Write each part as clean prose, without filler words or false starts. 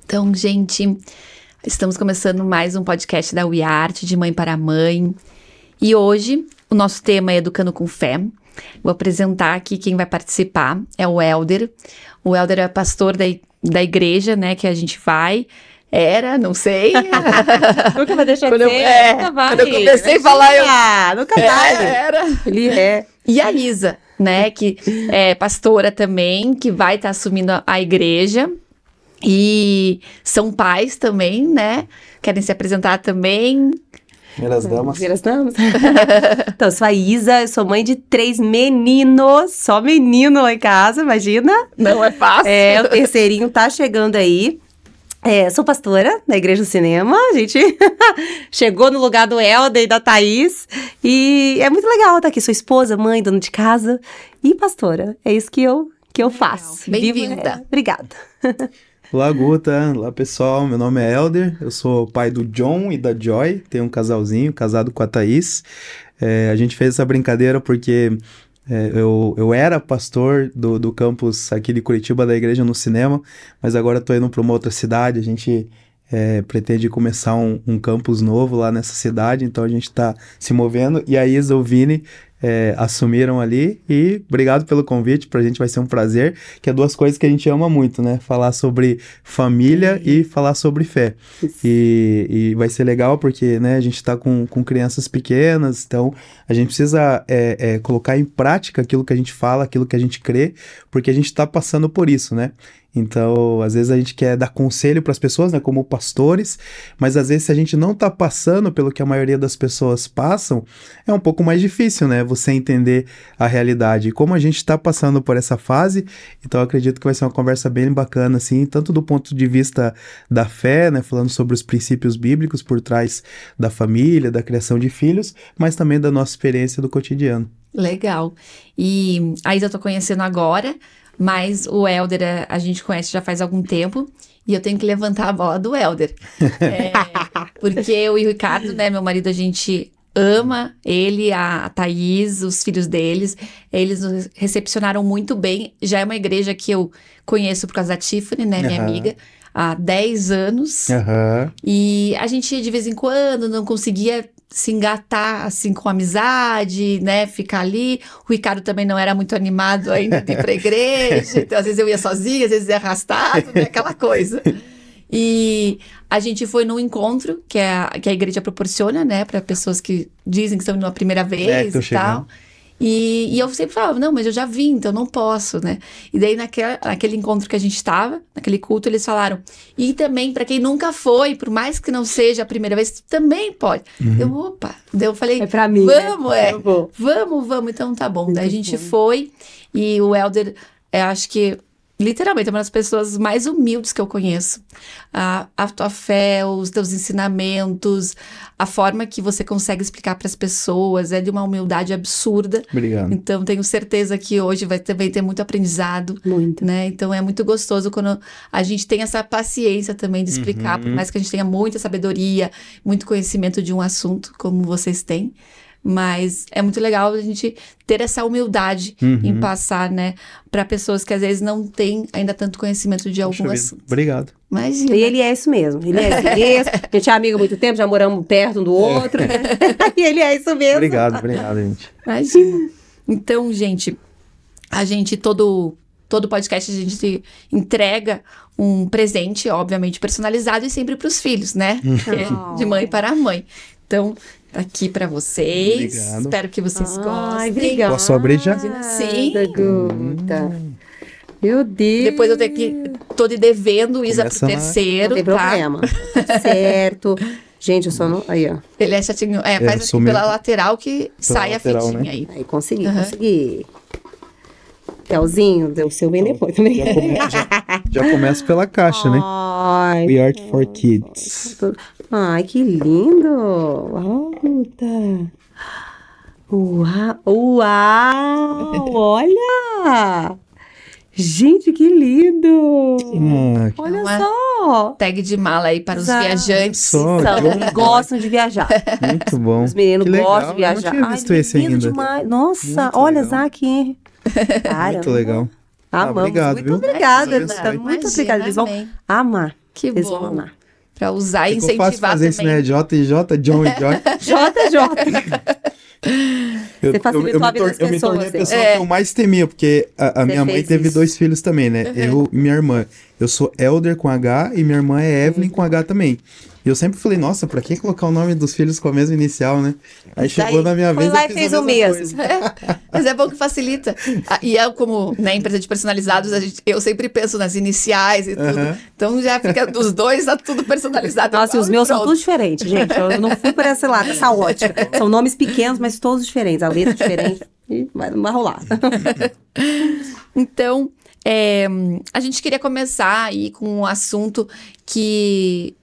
Então, gente, estamos começando mais um podcast da WeArt, de Mãe para Mãe. E hoje, o nosso tema é Educando com Fé. Vou apresentar aqui quem vai participar, é o Helder. O Helder é pastor da igreja, né, que a gente vai. Não sei. Nunca vai deixar de ser. Nunca vai. Quando eu comecei a falar, nunca vai. Ele é. E a Isa, né, que é pastora também, que vai estar assumindo a igreja. E são pais também, né? Querem se apresentar também. Primeiras damas. Então, eu sou a Isa, eu sou mãe de 3 meninos, só menino lá em casa, imagina. Não é fácil. O terceirinho tá chegando aí. Sou pastora da Igreja do Cinema, a gente chegou no lugar do Helder e da Thaís, e é muito legal estar aqui, sou esposa, mãe, dona de casa e pastora, é isso que eu faço. Bem-vinda. Obrigada. Olá, Guta. Olá, pessoal. Meu nome é Helder. Eu sou pai do John e da Joy. Tenho um casalzinho, casado com a Thaís. A gente fez essa brincadeira porque eu era pastor do campus aqui de Curitiba, da Igreja no Cinema, mas agora estou indo para uma outra cidade. A gente pretende começar um campus novo lá nessa cidade, então a gente está se movendo. E a Isa e o Vini assumiram ali, e obrigado pelo convite, pra gente vai ser um prazer, que é 2 coisas que a gente ama muito, né? Falar sobre família e falar sobre fé. E vai ser legal porque, né, a gente tá com crianças pequenas, então a gente precisa colocar em prática aquilo que a gente fala, aquilo que a gente crê, porque a gente tá passando por isso, né? Então, às vezes a gente quer dar conselho para as pessoas, né, como pastores, mas às vezes se a gente não tá passando pelo que a maioria das pessoas passam, é um pouco mais difícil, né, você entender a realidade. E como a gente tá passando por essa fase, então eu acredito que vai ser uma conversa bem bacana, assim, tanto do ponto de vista da fé, né, falando sobre os princípios bíblicos por trás da família, da criação de filhos, mas também da nossa experiência do cotidiano. Legal. E a Isa eu tô conhecendo agora, mas o Helder a gente conhece já faz algum tempo, e eu tenho que levantar a bola do Helder. Porque eu e o Ricardo, né, meu marido, a gente ama ele, a Thaís, os filhos deles. Eles nos recepcionaram muito bem. Já é uma igreja que eu conheço por causa da Tiffany, né, minha amiga, há 10 anos. E a gente, de vez em quando, não conseguia se engatar, assim, com amizade, né, ficar ali. O Ricardo também não era muito animado ainda de ir pra igreja, então às vezes eu ia sozinha, às vezes ia arrastado, né, aquela coisa. E a gente foi num encontro que a igreja proporciona, né, para pessoas que dizem que estão indo a primeira vez e tal. E eu sempre falava, não, mas eu já vim, então não posso, né? E daí naquele encontro que a gente estava, naquele culto, eles falaram, e também para quem nunca foi, por mais que não seja a primeira vez, também pode. Daí eu falei, é pra mim, vamos, vamos, então tá bom. Daí a gente foi, e o Helder, acho que literalmente é uma das pessoas mais humildes que eu conheço. A tua fé, os teus ensinamentos, a forma que você consegue explicar para as pessoas é de uma humildade absurda. Obrigado. Então, tenho certeza que hoje vai também ter muito aprendizado. Muito. Né? Então, é muito gostoso quando a gente tem essa paciência também de explicar, por mais que a gente tenha muita sabedoria, muito conhecimento de um assunto, como vocês têm. Mas é muito legal a gente ter essa humildade em passar, né, para pessoas que às vezes não têm ainda tanto conhecimento de algum assunto. Obrigado. Imagina. E ele é isso mesmo, ele é isso mesmo. A gente é amigo há muito tempo, já moramos perto um do outro. E ele é isso mesmo. Obrigado, gente. Imagina. Então, gente, a gente, todo podcast, a gente entrega um presente, obviamente, personalizado e sempre para os filhos, né? De mãe para mãe. Então, tá aqui para vocês. Obrigado. Espero que vocês gostem. Obrigada. Posso abrir já? Sim. Guta. Meu Deus. Depois eu tô de devendo o Isa pro terceiro, não tem problema. Certo. Gente, eu só não... Aí, ó. Ele é chatinho. Faz assim pela lateral que sai lateral, a fitinha, né? aí. Aí, consegui. Telzinho, deu o seu bem depois também. Já começa pela caixa, né? Ai, We Art for Kids. Ai, que lindo. Uau, olha. Gente, que lindo. Olha só. Tag de mala aí para os viajantes. Que gostam de viajar. Muito bom. Os meninos gostam de viajar. Eu não tinha visto esse ainda. Demais. Nossa, muito olha, legal. Zac. Muito legal. Amamos. Obrigado, muito viu? obrigada. Deus abençoe. Muito obrigada. Eles vão amar. Que Eles vão bom. amar. Pra usar e Ficou fácil incentivar fazer também. isso, né? J e J, John e Joy. Você facilitou a vida das Eu me tornei a pessoas. pessoa que eu mais temia, porque a minha mãe fez teve isso. 2 filhos também, né? Eu e minha irmã. Eu sou Elder com H e minha irmã é Evelyn com H também. E eu sempre falei, nossa, pra que colocar o nome dos filhos com a mesma inicial, né? Aí chegou na minha foi vez, lá eu e fiz fez a o mesma mesmo. coisa. Mas é bom que facilita. E eu, como né, empresa de personalizados, eu sempre penso nas iniciais e tudo. Aham. Então já fica dos dois, tá tudo personalizado. Nossa, e os igual, meus são pronto. todos diferentes, gente. Eu não fui por esse lado, essa ótica. São nomes pequenos, mas todos diferentes. A letra é diferente e vai rolar. Então, a gente queria começar aí com um assunto que,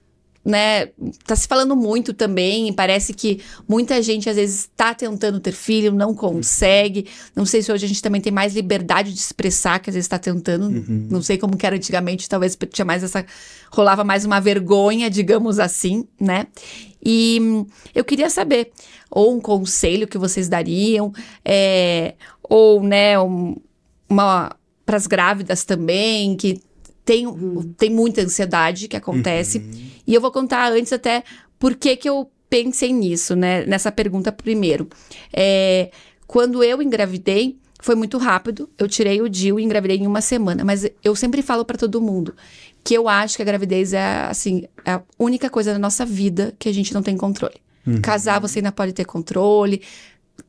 né, tá se falando muito também, parece que muita gente às vezes tá tentando ter filho, não consegue, não sei se hoje a gente também tem mais liberdade de expressar que às vezes tá tentando, não sei como que era antigamente, talvez tinha mais rolava mais uma vergonha, digamos assim, né, e eu queria saber, ou um conselho que vocês dariam, ou, né, para as grávidas também, que tem muita ansiedade que acontece. E eu vou contar antes até por que eu pensei nisso, né? Nessa pergunta primeiro. Quando eu engravidei, foi muito rápido. Eu tirei o DIU e engravidei em 1 semana. Mas eu sempre falo pra todo mundo que eu acho que a gravidez é, assim, a única coisa da nossa vida que a gente não tem controle. Casar, você ainda pode ter controle.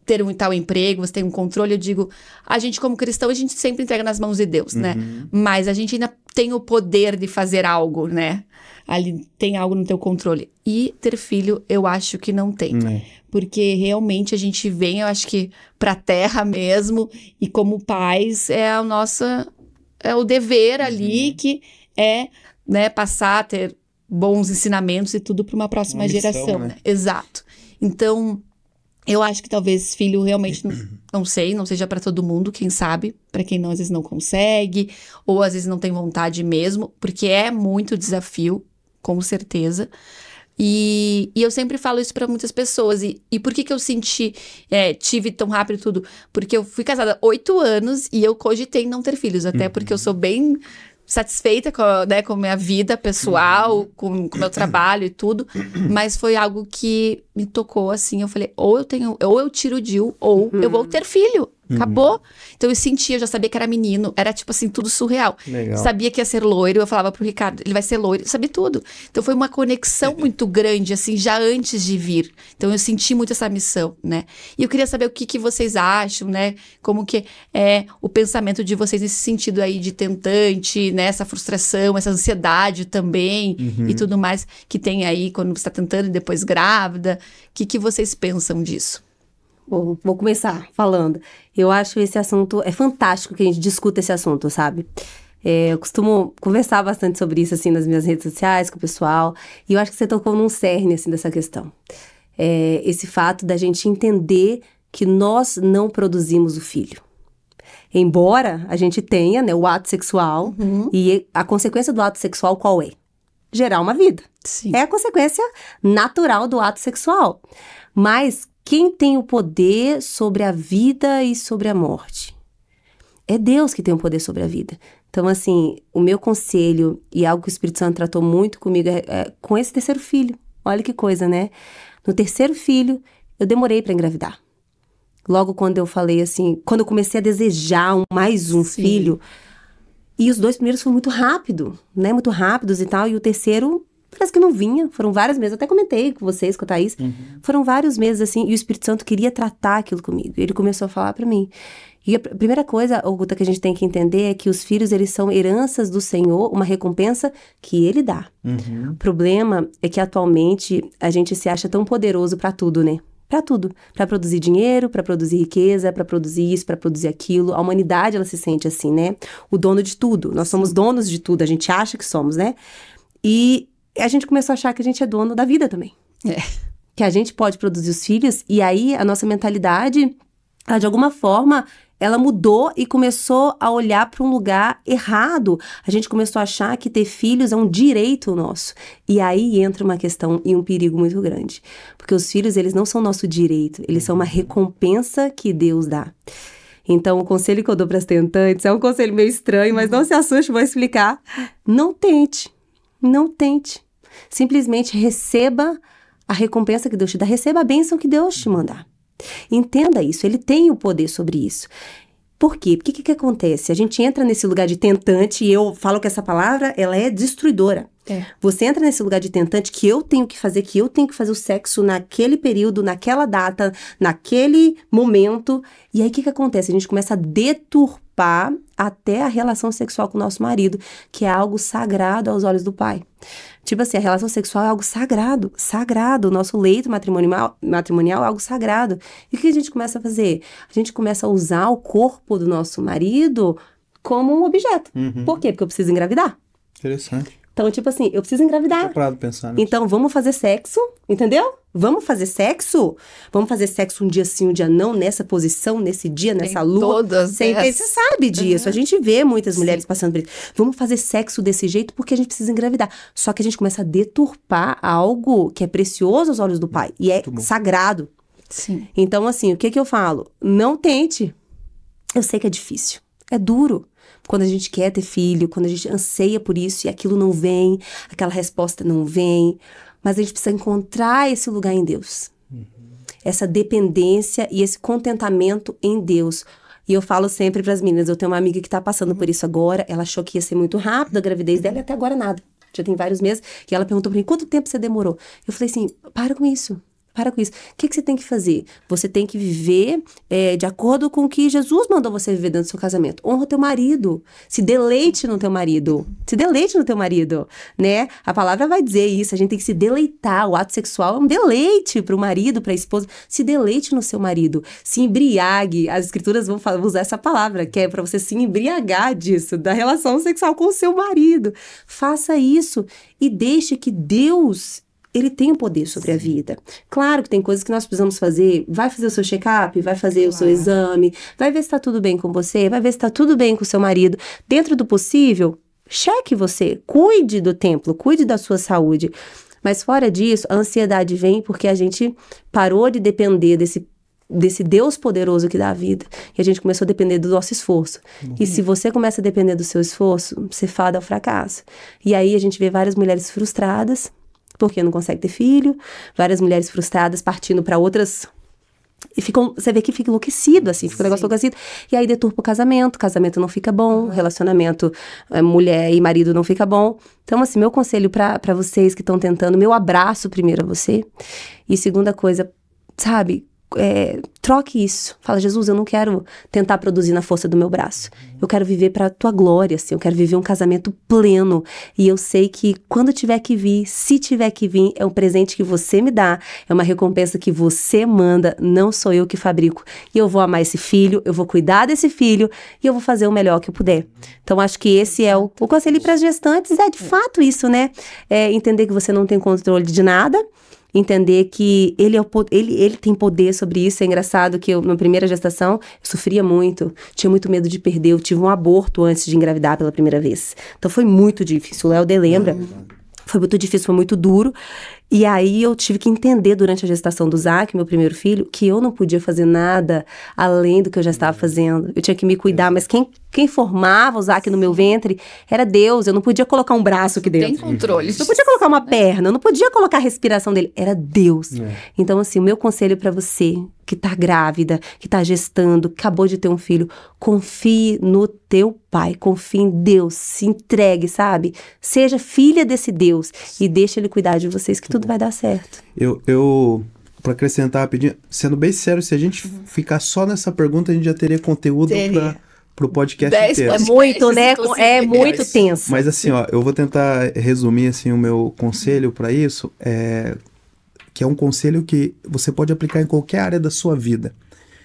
Ter um tal emprego, você tem um controle, eu digo, a gente como cristão, a gente sempre entrega nas mãos de Deus, né? Mas a gente ainda tem o poder de fazer algo, né? Ali tem algo no teu controle. E ter filho, eu acho que não tem. Porque realmente a gente vem, eu acho que pra terra mesmo, e como pais, é o dever ali que é, né, passar a ter bons ensinamentos e tudo pra uma próxima Uma missão, geração, né? né? Exato. Então, eu acho que talvez filho realmente, não sei, não seja pra todo mundo, quem sabe, pra quem não, às vezes não consegue, ou às vezes não tem vontade mesmo, porque é muito desafio, com certeza. E eu sempre falo isso pra muitas pessoas. E por que eu tive tão rápido tudo? Porque eu fui casada 8 anos e eu cogitei não ter filhos, até porque eu sou bem satisfeita com a minha vida pessoal, com o meu trabalho e tudo, mas foi algo que me tocou, assim, eu falei, ou eu tiro o DIU, ou eu vou ter filho, acabou. Então eu já sabia que era menino, era tipo assim, tudo surreal. Legal. Sabia que ia ser loiro, eu falava pro Ricardo, ele vai ser loiro, eu sabia tudo. Então foi uma conexão muito grande, assim, já antes de vir. Então eu senti muito essa missão, né? E eu queria saber o que vocês acham, né? Como que é o pensamento de vocês nesse sentido aí de tentante, né? Essa frustração, essa ansiedade também e tudo mais que tem aí quando você está tentando e depois grávida. O que vocês pensam disso? Vou começar falando. Eu acho esse assunto, é fantástico que a gente discuta esse assunto, sabe? Eu costumo conversar bastante sobre isso, assim, nas minhas redes sociais, com o pessoal. E eu acho que você tocou num cerne, assim, dessa questão. Esse fato da gente entender que nós não produzimos o filho. Embora a gente tenha, né, o ato sexual, e a consequência do ato sexual qual é? Gerar uma vida. Sim. É a consequência natural do ato sexual. Mas quem tem o poder sobre a vida e sobre a morte? É Deus que tem o poder sobre a vida. Então, assim, o meu conselho, e algo que o Espírito Santo tratou muito comigo, é com esse terceiro filho. Olha que coisa, né? No terceiro filho, eu demorei para engravidar. Logo quando eu falei assim, quando eu comecei a desejar mais um Sim. filho, e os 2 primeiros foram muito rápido, né? Muito rápidos e tal, e o terceiro parece que não vinha, foram vários meses, eu até comentei com vocês, com a Thaís, foram vários meses assim, e o Espírito Santo queria tratar aquilo comigo, ele começou a falar pra mim. E a primeira coisa, Guta, que a gente tem que entender é que os filhos, eles são heranças do Senhor, uma recompensa que Ele dá. O problema é que atualmente a gente se acha tão poderoso pra tudo, né? Pra tudo. Pra produzir dinheiro, pra produzir riqueza, pra produzir isso, pra produzir aquilo. A humanidade, ela se sente assim, né? O dono de tudo. Nós somos donos de tudo, a gente acha que somos, né? E a gente começou a achar que a gente é dono da vida também. Que a gente pode produzir os filhos, e aí a nossa mentalidade, ela, de alguma forma, ela mudou e começou a olhar para um lugar errado. A gente começou a achar que ter filhos é um direito nosso. E aí entra uma questão e um perigo muito grande. Porque os filhos, eles não são nosso direito, eles são uma recompensa que Deus dá. Então, o conselho que eu dou para as tentantes é um conselho meio estranho, mas não se assuste, vou explicar. Não tente. Não tente. Simplesmente receba a recompensa que Deus te dá, receba a bênção que Deus te mandar. Entenda isso, ele tem o poder sobre isso. Por quê? Porque o que acontece? A gente entra nesse lugar de tentante, e eu falo que essa palavra, ela é destruidora. Você entra nesse lugar de tentante que eu tenho que fazer o sexo naquele período, naquela data, naquele momento. E aí o que acontece? A gente começa a deturpar até a relação sexual com o nosso marido, que é algo sagrado aos olhos do Pai. Tipo assim, a relação sexual é algo sagrado, sagrado. O nosso leito matrimonial é algo sagrado. E o que a gente começa a fazer? A gente começa a usar o corpo do nosso marido como um objeto. Por quê? Porque eu preciso engravidar. Interessante. Então, tipo assim, eu preciso engravidar. Tô parado pensando nisso. Então, vamos fazer sexo, entendeu? Vamos fazer sexo? Vamos fazer sexo um dia sim, um dia não, nessa posição, nesse dia, nessa lua. Todas Você sabe disso. A gente vê muitas mulheres passando por isso. Vamos fazer sexo desse jeito porque a gente precisa engravidar. Só que a gente começa a deturpar algo que é precioso aos olhos do Pai. E é sagrado. Sim. Então, assim, o que eu falo? Não tente. Eu sei que é difícil. É duro. Quando a gente quer ter filho, quando a gente anseia por isso e aquilo não vem, aquela resposta não vem. Mas a gente precisa encontrar esse lugar em Deus. Essa dependência e esse contentamento em Deus. E eu falo sempre para as meninas, eu tenho uma amiga que está passando por isso agora, ela achou que ia ser muito rápido a gravidez dela e até agora nada. Já tem vários meses. E ela perguntou para mim, quanto tempo você demorou? Eu falei assim, para com isso. Para com isso. O que você tem que fazer? Você tem que viver de acordo com o que Jesus mandou você viver dentro do seu casamento. Honra o teu marido. Se deleite no teu marido. Se deleite no teu marido, né? A palavra vai dizer isso. A gente tem que se deleitar. O ato sexual é um deleite para o marido, para a esposa. Se deleite no seu marido. Se embriague. As escrituras vão usar essa palavra, que é para você se embriagar disso, da relação sexual com o seu marido. Faça isso e deixe que Deus... Ele tem o poder sobre a vida. Claro que tem coisas que nós precisamos fazer. Vai fazer o seu check-up, vai fazer o seu exame, vai ver se tá tudo bem com você, vai ver se tá tudo bem com o seu marido. Dentro do possível, cheque você. Cuide do templo, cuide da sua saúde. Mas fora disso, a ansiedade vem porque a gente parou de depender desse Deus poderoso que dá a vida. E a gente começou a depender do nosso esforço. E se você começa a depender do seu esforço, você fada ao fracasso. E aí a gente vê várias mulheres frustradas, porque não consegue ter filho, várias mulheres frustradas partindo para outras... E você vê que fica enlouquecido, assim, fica um negócio enlouquecido. E aí deturpa o casamento não fica bom, relacionamento mulher e marido não fica bom. Então, assim, meu conselho para vocês que estão tentando, meu abraço primeiro a você. E segunda coisa, sabe... troque isso. Fala, Jesus, eu não quero tentar produzir na força do meu braço. Eu quero viver para a tua glória, assim. Eu quero viver um casamento pleno. E eu sei que quando tiver que vir, se tiver que vir, é um presente que você me dá. É uma recompensa que você manda. Não sou eu que fabrico. E eu vou amar esse filho, eu vou cuidar desse filho e eu vou fazer o melhor que eu puder. Então, acho que esse é o conselho para as gestantes. É de fato isso, né? Entender que você não tem controle de nada. Entender que ele tem poder sobre isso. É engraçado que na primeira gestação, eu sofria muito, tinha muito medo de perder. Eu tive um aborto antes de engravidar pela primeira vez. Então foi muito difícil. O Léo lembra. Foi muito difícil, foi muito duro. E aí eu tive que entender durante a gestação do Zac, meu primeiro filho, que eu não podia fazer nada além do que eu já estava fazendo. Eu tinha que me cuidar, mas quem formava o Zac no meu ventre era Deus. Eu não podia colocar um braço aqui dentro. Tem controle. Eu não podia colocar uma perna, eu não podia colocar a respiração dele. Era Deus. Então, assim, o meu conselho para você que tá grávida, que tá gestando, que acabou de ter um filho, confie no teu pai, confie em Deus, se entregue, sabe? Seja filha desse Deus e deixa ele cuidar de vocês, que tudo vai dar certo. Eu para acrescentar rapidinho, sendo bem sério, se a gente ficar só nessa pergunta, a gente já teria conteúdo pro podcast inteiro. É muito, né? É muito tenso. Mas assim, ó, eu vou tentar resumir assim o meu conselho para isso, que é um conselho que você pode aplicar em qualquer área da sua vida.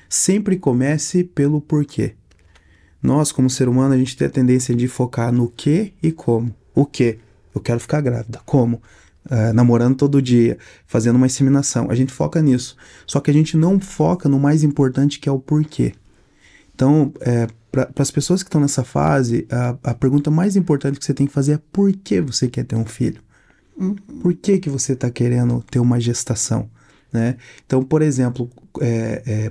Sempre comece pelo porquê. Nós, como ser humano, a gente tem a tendência de focar no que e como. O que? Eu quero ficar grávida. Como? Namorando todo dia, fazendo uma inseminação. A gente foca nisso. Só que a gente não foca no mais importante, que é o porquê. Então, para as pessoas que estão nessa fase, a pergunta mais importante que você tem que fazer é por que você quer ter um filho? Por que você está querendo ter uma gestação? né? Então, por exemplo,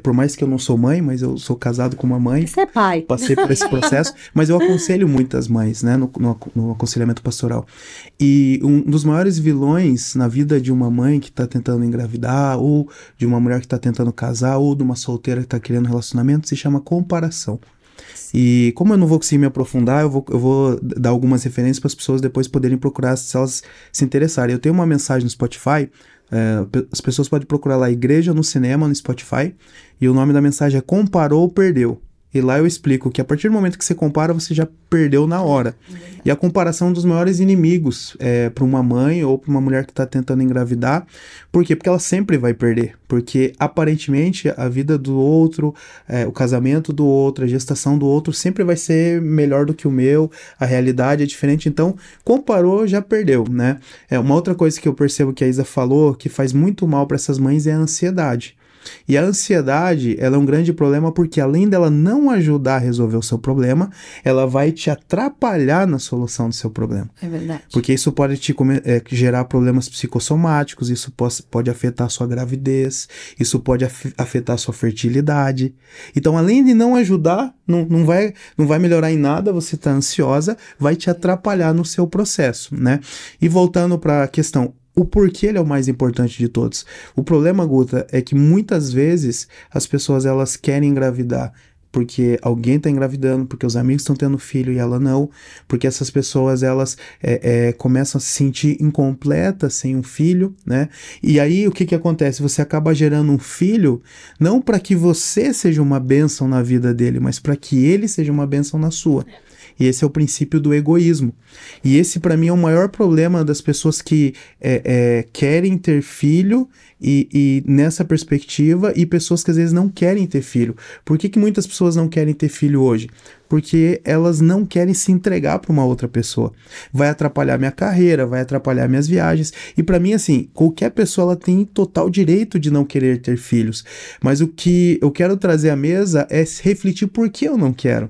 por mais que eu não sou mãe, mas eu sou casado com uma mãe. Você é pai. Passei por esse processo, mas eu aconselho muitas mães, né, no aconselhamento pastoral. E um dos maiores vilões na vida de uma mãe que está tentando engravidar, ou de uma mulher que está tentando casar, ou de uma solteira que está querendo relacionamento, se chama comparação. E como eu não vou conseguir me aprofundar, eu vou dar algumas referências para as pessoas depois poderem procurar se elas se interessarem. Eu tenho uma mensagem no Spotify, as pessoas podem procurar lá Igreja no Cinema, no Spotify, e o nome da mensagem é Comparou ou Perdeu. E lá eu explico que a partir do momento que você compara, você já perdeu na hora. E a comparação é um dos maiores inimigos para uma mãe ou para uma mulher que está tentando engravidar. Por quê? Porque ela sempre vai perder. Porque aparentemente a vida do outro, o casamento do outro, a gestação do outro sempre vai ser melhor do que o meu. A realidade é diferente. Então, comparou, já perdeu, né? Uma outra coisa que eu percebo que a Isa falou, que faz muito mal para essas mães, é a ansiedade. E a ansiedade, ela é um grande problema porque além dela não ajudar a resolver o seu problema, ela vai te atrapalhar na solução do seu problema. É verdade. Porque isso pode te gerar problemas psicossomáticos, isso pode afetar a sua gravidez, isso pode afetar a sua fertilidade. Então, além de não ajudar, não vai melhorar em nada, você está ansiosa, vai te atrapalhar no seu processo, né? E voltando para a questão, o porquê ele é o mais importante de todos. O problema, Guta, é que muitas vezes as pessoas elas querem engravidar porque alguém está engravidando, porque os amigos estão tendo filho e ela não, porque essas pessoas elas começam a se sentir incompletas sem um filho, né? E aí o que acontece? Você acaba gerando um filho não para que você seja uma bênção na vida dele, mas para que ele seja uma bênção na sua. E esse é o princípio do egoísmo. E esse, para mim, é o maior problema das pessoas que querem ter filho e nessa perspectiva, e pessoas que às vezes não querem ter filho. Por que muitas pessoas não querem ter filho hoje? Porque elas não querem se entregar para uma outra pessoa. Vai atrapalhar minha carreira, vai atrapalhar minhas viagens. E para mim, assim, qualquer pessoa ela tem total direito de não querer ter filhos. Mas o que eu quero trazer à mesa é refletir por que eu não quero.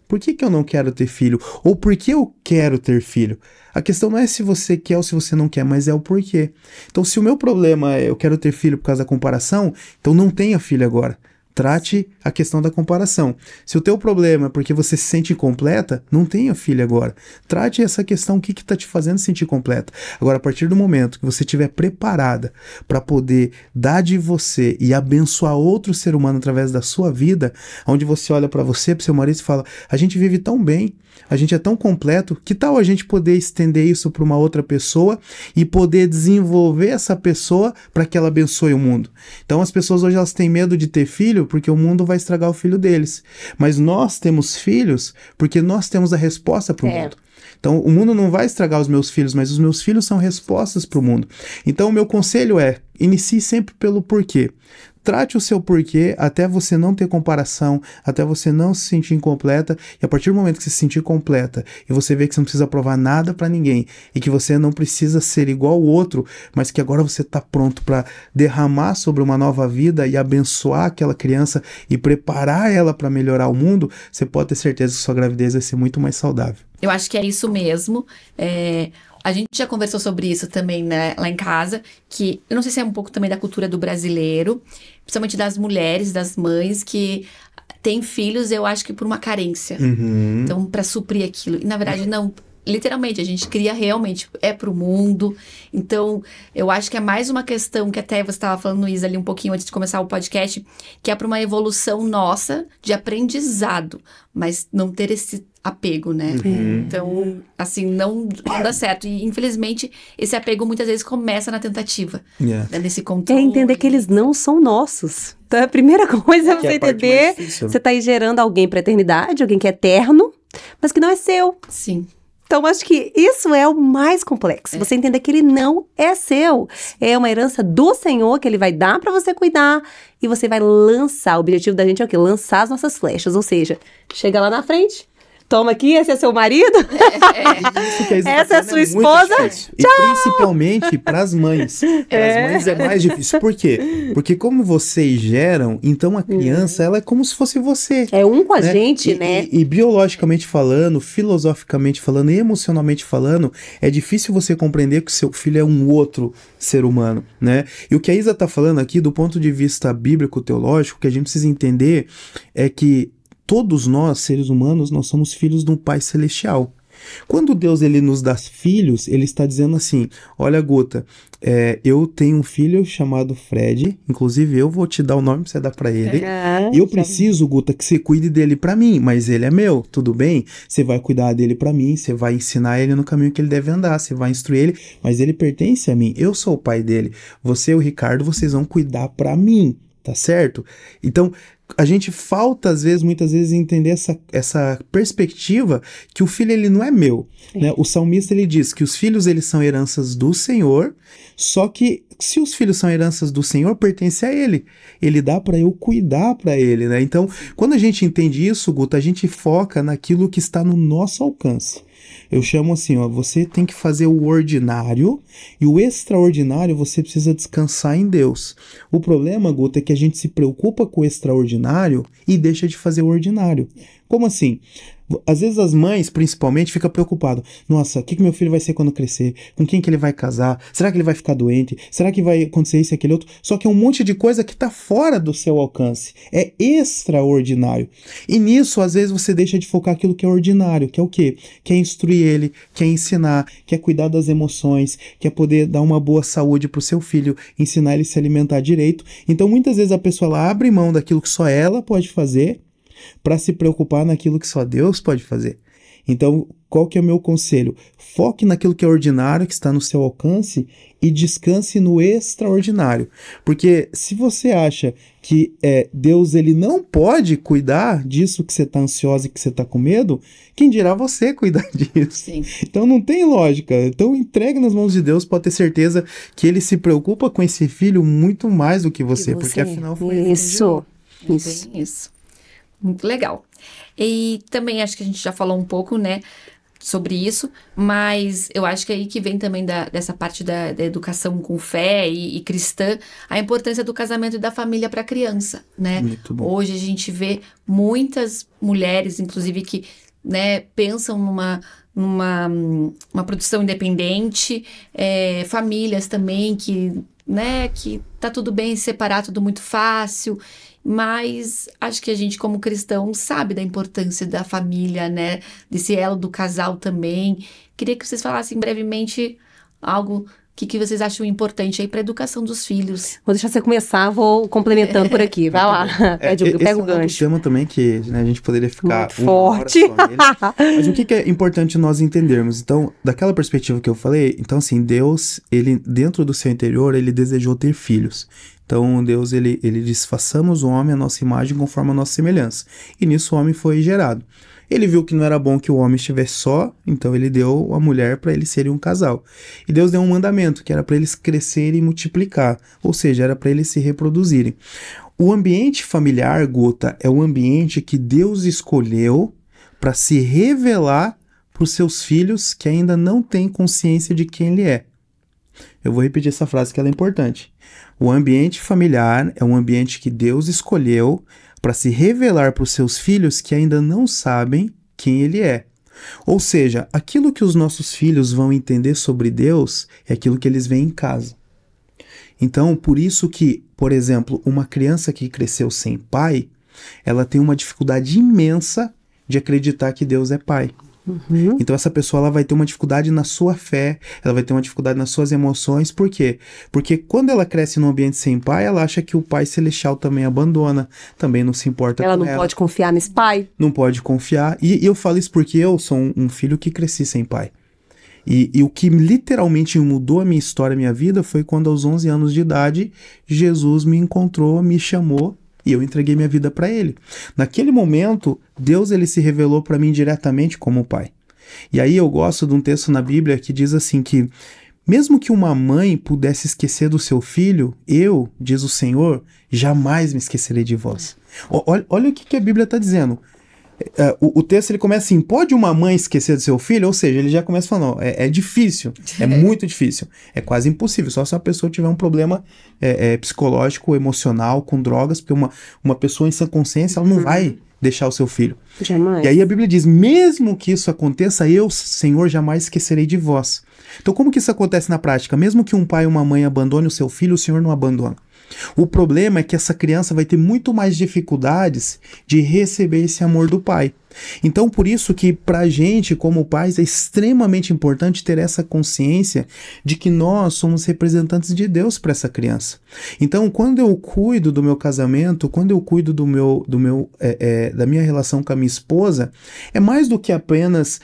Por que eu não quero ter filho? Ou por que eu quero ter filho? A questão não é se você quer ou se você não quer, mas é o porquê. Então, se o meu problema é eu quero ter filho por causa da comparação, então não tenha filho agora. Trate a questão da comparação. Se o teu problema é porque você se sente incompleta, não tenha filho agora. Trate essa questão, o que está te fazendo sentir completa. Agora, a partir do momento que você estiver preparada para poder dar de você e abençoar outro ser humano através da sua vida, onde você olha para você, para seu marido e fala, a gente vive tão bem, a gente é tão completo, que tal a gente poder estender isso para uma outra pessoa e poder desenvolver essa pessoa para que ela abençoe o mundo? Então as pessoas hoje elas têm medo de ter filho porque o mundo vai estragar o filho deles. Mas nós temos filhos porque nós temos a resposta para o mundo. Então o mundo não vai estragar os meus filhos, mas os meus filhos são respostas para o mundo. Então o meu conselho é, inicie sempre pelo porquê. Trate o seu porquê até você não ter comparação, até você não se sentir incompleta, e a partir do momento que você se sentir completa e você vê que você não precisa provar nada para ninguém e que você não precisa ser igual ao outro, mas que agora você está pronto para derramar sobre uma nova vida e abençoar aquela criança e preparar ela para melhorar o mundo, você pode ter certeza que sua gravidez vai ser muito mais saudável. Eu acho que é isso mesmo. A gente já conversou sobre isso também, né, lá em casa, que eu não sei se é um pouco também da cultura do brasileiro, principalmente das mulheres, das mães, que têm filhos, eu acho que por uma carência. Uhum. Então, para suprir aquilo. E, na verdade, não. Literalmente, a gente cria realmente, pro mundo. Então, eu acho que é mais uma questão que até você estava falando, Isa, ali um pouquinho antes de começar o podcast, que é para uma evolução nossa de aprendizado, mas não ter esse apego, né? Uhum. Então, assim, não dá certo. E, infelizmente, esse apego muitas vezes começa na tentativa. Yeah. Né? Nesse controle. É entender que eles não são nossos. Então, a primeira coisa é você entender, você tá aí gerando alguém pra eternidade, alguém que é eterno, mas que não é seu. Sim. Então, acho que isso é o mais complexo. Você entender que ele não é seu. É uma herança do Senhor que ele vai dar pra você cuidar e você vai lançar. O objetivo da gente é o quê? Lançar as nossas flechas. Ou seja, chega lá na frente, Toma aqui, esse é seu marido? Isso que a Isa Essa tá é a falando sua muito esposa? difícil. E principalmente para as mães. Para as mães é mais difícil. Por quê? Porque como vocês geram, então a criança, ela é como se fosse você. É um com a Né? gente, né? E biologicamente falando, filosoficamente falando e emocionalmente falando, é difícil você compreender que o seu filho é um outro ser humano, né? E o que a Isa tá falando aqui, do ponto de vista bíblico, teológico, que a gente precisa entender é que todos nós, seres humanos, nós somos filhos de um Pai Celestial. Quando Deus ele nos dá filhos, ele está dizendo assim, olha, Guta, eu tenho um filho chamado Fred, inclusive eu vou te dar o nome pra você dar pra ele. Eu preciso, Guta, que você cuide dele pra mim, mas ele é meu, tudo bem? Você vai cuidar dele pra mim, você vai ensinar ele no caminho que ele deve andar, você vai instruir ele, mas ele pertence a mim, eu sou o pai dele. Você e o Ricardo, vocês vão cuidar pra mim, tá certo? Então, a gente falta, às vezes, muitas vezes, entender essa perspectiva que o filho, ele não é meu, né? O salmista, ele diz que os filhos, eles são heranças do Senhor, só que se os filhos são heranças do Senhor, pertence a ele. Ele dá para eu cuidar para ele, né? Então, quando a gente entende isso, Guta, a gente foca naquilo que está no nosso alcance. Eu chamo assim, ó, você tem que fazer o ordinário e o extraordinário você precisa descansar em Deus. O problema, Guta, é que a gente se preocupa com o extraordinário e deixa de fazer o ordinário. Como assim? Às vezes as mães, principalmente, ficam preocupadas. Nossa, o que meu filho vai ser quando crescer? Com quem que ele vai casar? Será que ele vai ficar doente? Será que vai acontecer isso e aquele outro? Só que é um monte de coisa que está fora do seu alcance. É extraordinário. E nisso, às vezes, você deixa de focar aquilo que é ordinário, que é o quê? Que é instruir ele, que é ensinar, que é cuidar das emoções, que é poder dar uma boa saúde para o seu filho, ensinar ele a se alimentar direito. Então, muitas vezes a pessoa ela abre mão daquilo que só ela pode fazer para se preocupar naquilo que só Deus pode fazer. Então, qual que é o meu conselho? Foque naquilo que é ordinário, que está no seu alcance, e descanse no extraordinário. Porque se você acha que Deus ele não pode cuidar disso que você está ansiosa e que você está com medo, quem dirá você cuidar disso? Sim. Então não tem lógica. Então entregue nas mãos de Deus, pode ter certeza que ele se preocupa com esse filho muito mais do que você. Porque afinal foi ele que Isso. Isso. Muito legal. E também acho que a gente já falou um pouco, né, sobre isso, mas eu acho que é aí que vem também dessa parte da educação com fé e cristã, a importância do casamento e da família para a criança, né? Muito bom. Hoje a gente vê muitas mulheres, inclusive, que, né, pensam numa produção independente, famílias também que, né, que tá tudo bem separar, tudo muito fácil. Mas acho que a gente, como cristão, sabe da importância da família, né? Desse elo do casal também. Queria que vocês falassem brevemente algo que vocês acham importante aí para a educação dos filhos. Vou deixar você começar, vou complementando por aqui. Vai lá, pega o gancho. Esse é um tema também que, né, a gente poderia ficar muito forte. Mas o que é importante nós entendermos? Então, daquela perspectiva que eu falei, então assim, Deus, ele dentro do seu interior, ele desejou ter filhos. Então, Deus, ele diz, façamos o homem a nossa imagem conforme a nossa semelhança. E nisso o homem foi gerado. Ele viu que não era bom que o homem estivesse só, então ele deu a mulher para eles serem um casal. E Deus deu um mandamento, que era para eles crescerem e multiplicar, ou seja, era para eles se reproduzirem. O ambiente familiar, Guta, é o ambiente que Deus escolheu para se revelar para os seus filhos que ainda não têm consciência de quem ele é. Eu vou repetir essa frase que ela é importante. O ambiente familiar é um ambiente que Deus escolheu para se revelar para os seus filhos que ainda não sabem quem ele é. Ou seja, aquilo que os nossos filhos vão entender sobre Deus é aquilo que eles veem em casa. Então, por isso que, por exemplo, uma criança que cresceu sem pai, ela tem uma dificuldade imensa de acreditar que Deus é pai. Uhum. Então essa pessoa ela vai ter uma dificuldade na sua fé, ela vai ter uma dificuldade nas suas emoções. Por quê? Porque quando ela cresce num ambiente sem pai, ela acha que o pai celestial também abandona, também não se importa com ela. Ela não pode confiar nesse pai. Não pode confiar. E eu falo isso porque eu sou um filho que cresci sem pai. E o que literalmente mudou a minha história, a minha vida, foi quando aos 11 anos de idade, Jesus me encontrou, me chamou, e eu entreguei minha vida para ele. Naquele momento, Deus ele se revelou para mim diretamente como pai. E aí eu gosto de um texto na Bíblia que diz assim que, mesmo que uma mãe pudesse esquecer do seu filho, eu, diz o Senhor, jamais me esquecerei de vós. Olha o que a Bíblia está dizendo. o texto ele começa assim, pode uma mãe esquecer do seu filho? Ou seja, ele já começa falando, é difícil, é muito difícil, é quase impossível, só se a pessoa tiver um problema psicológico, emocional, com drogas, porque uma pessoa em sã consciência, ela não vai deixar o seu filho. Jamais. E aí a Bíblia diz, mesmo que isso aconteça, eu, Senhor, jamais esquecerei de vós. Então como que isso acontece na prática? Mesmo que um pai ou uma mãe abandone o seu filho, o Senhor não abandona. O problema é que essa criança vai ter muito mais dificuldades de receber esse amor do pai. Então, por isso que pra gente, como pais, é extremamente importante ter essa consciência de que nós somos representantes de Deus para essa criança. Então, quando eu cuido do meu casamento, quando eu cuido da minha relação com a minha esposa, é mais do que apenas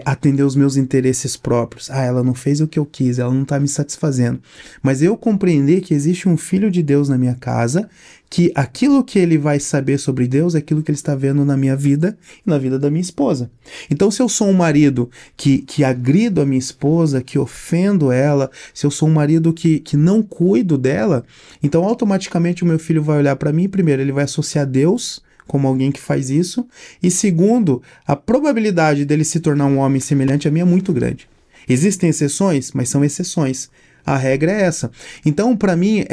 atender os meus interesses próprios. Ela não fez o que eu quis, ela não está me satisfazendo. Mas eu compreender que existe um filho de Deus na minha casa, que aquilo que ele vai saber sobre Deus é aquilo que ele está vendo na minha vida e na vida da minha esposa. Então, se eu sou um marido que agrido a minha esposa, que ofendo ela, se eu sou um marido que não cuido dela, então automaticamente o meu filho vai olhar para mim, primeiro, ele vai associar Deus como alguém que faz isso, e segundo, a probabilidade dele se tornar um homem semelhante a mim é muito grande. Existem exceções, mas são exceções. A regra é essa. Então, para mim,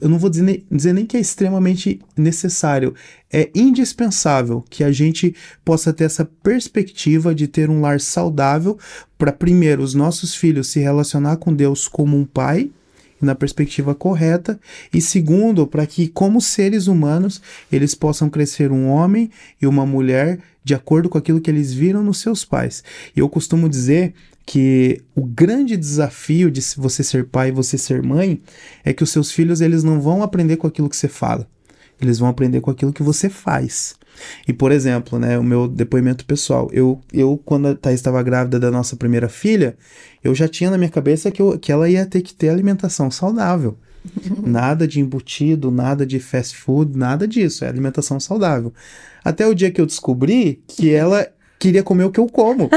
eu não vou dizer nem que é extremamente necessário, é indispensável que a gente possa ter essa perspectiva de ter um lar saudável para, primeiro, os nossos filhos se relacionar com Deus como um pai, na perspectiva correta, e segundo, para que, como seres humanos, eles possam crescer um homem e uma mulher de acordo com aquilo que eles viram nos seus pais. E eu costumo dizer que o grande desafio de você ser pai e você ser mãe é que os seus filhos eles não vão aprender com aquilo que você fala, eles vão aprender com aquilo que você faz. E, por exemplo, né, o meu depoimento pessoal, eu quando a Thaís estava grávida da nossa primeira filha, eu já tinha na minha cabeça que ela ia ter que ter alimentação saudável. Nada de embutido, nada de fast food, nada disso, é alimentação saudável. Até o dia que eu descobri que ela queria comer o que eu como.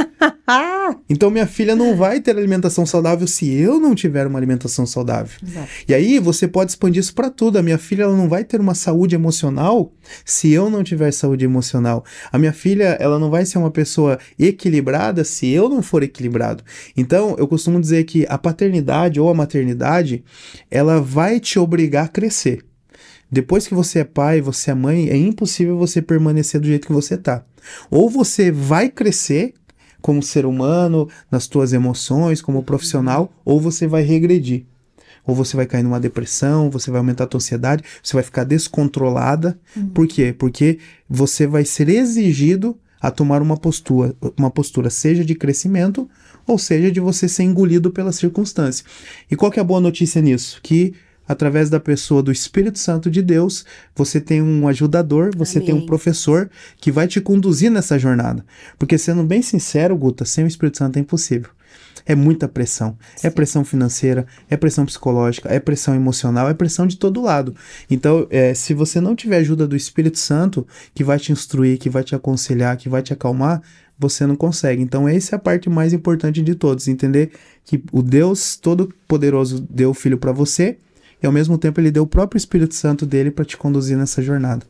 Então minha filha não vai ter alimentação saudável se eu não tiver uma alimentação saudável. Exato. E aí você pode expandir isso para tudo. A minha filha ela não vai ter uma saúde emocional se eu não tiver saúde emocional. A minha filha ela não vai ser uma pessoa equilibrada se eu não for equilibrado. Então eu costumo dizer que a paternidade ou a maternidade ela vai te obrigar a crescer. Depois que você é pai, você é mãe, é impossível você permanecer do jeito que você tá. Ou você vai crescer como ser humano, nas tuas emoções, como profissional, ou você vai regredir. Ou você vai cair numa depressão, você vai aumentar a tua ansiedade, você vai ficar descontrolada. Por quê? Porque você vai ser exigido a tomar uma postura seja de crescimento, ou seja de você ser engolido pela circunstância. E qual que é a boa notícia nisso? Que através da pessoa do Espírito Santo de Deus, você tem um ajudador, você tem um professor que vai te conduzir nessa jornada. Porque, sendo bem sincero, Guta, sem o Espírito Santo é impossível. É muita pressão. Sim. É pressão financeira, é pressão psicológica, é pressão emocional, é pressão de todo lado. Então, se você não tiver ajuda do Espírito Santo, que vai te instruir, que vai te aconselhar, que vai te acalmar, você não consegue. Então, essa é a parte mais importante de todos. Entender que o Deus Todo-Poderoso deu o Filho para você, e ao mesmo tempo ele deu o próprio Espírito Santo dele para te conduzir nessa jornada.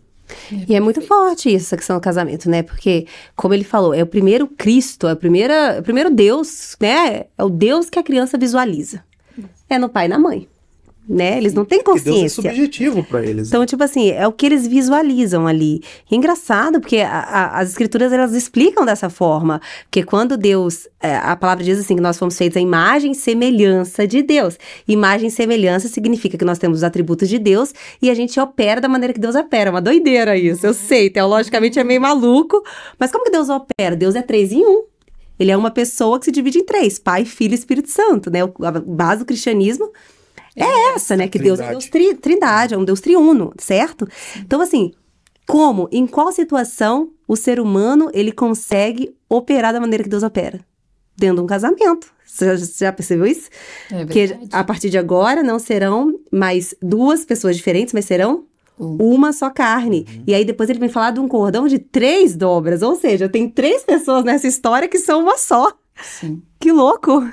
E é muito forte isso, essa questão do casamento, né? Porque, como ele falou, é o primeiro Cristo, é o primeiro Deus, né? É o Deus que a criança visualiza. É no pai e na mãe, né? Eles não têm consciência. Deus é subjetivo para eles. Então, tipo assim, é o que eles visualizam ali. E é engraçado, porque as escrituras, elas explicam dessa forma. Porque quando Deus, a palavra diz assim, que nós fomos feitos à imagem e semelhança de Deus. Imagem e semelhança significa que nós temos os atributos de Deus e a gente opera da maneira que Deus opera. É uma doideira isso, eu sei, teologicamente é meio maluco. Mas como que Deus opera? Deus é 3 em 1. Ele é uma pessoa que se divide em 3, Pai, Filho e Espírito Santo, né? A base do cristianismo é essa, né? Que Deus é Deus trindade, é um Deus triuno, certo? Então, assim, em qual situação o ser humano, ele consegue operar da maneira que Deus opera? Dentro de um casamento. Você já percebeu isso? É verdade. Que a partir de agora não serão mais 2 pessoas diferentes, mas serão uma só carne. E aí depois ele vem falar de um cordão de 3 dobras, ou seja, tem 3 pessoas nessa história que são uma só. Sim. Que louco!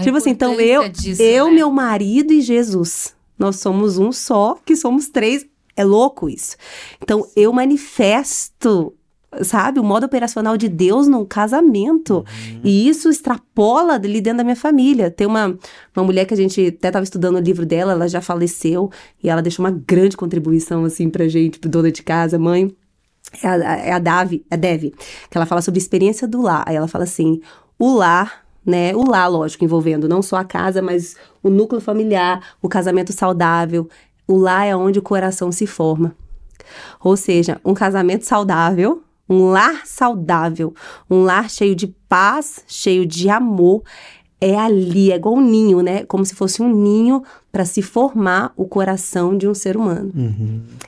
Tipo assim, então disso, né? Meu marido e Jesus, nós somos um só, que somos 3, é louco isso. Então eu manifesto sabe, o modo operacional de Deus no casamento. E isso extrapola ali dentro da minha família. Tem uma mulher que a gente até estava estudando o livro dela, ela já faleceu, e ela deixou uma grande contribuição, assim, pra gente, dona de casa, mãe. É a Devi, que ela fala sobre a experiência do lar. Aí ela fala assim, o lar, né, o lar, lógico, envolvendo não só a casa, mas o núcleo familiar, o casamento saudável. O lar é onde o coração se forma. Ou seja, um casamento saudável, um lar saudável, um lar cheio de paz, cheio de amor, é ali, é igual um ninho, né? Como se fosse um ninho para se formar o coração de um ser humano.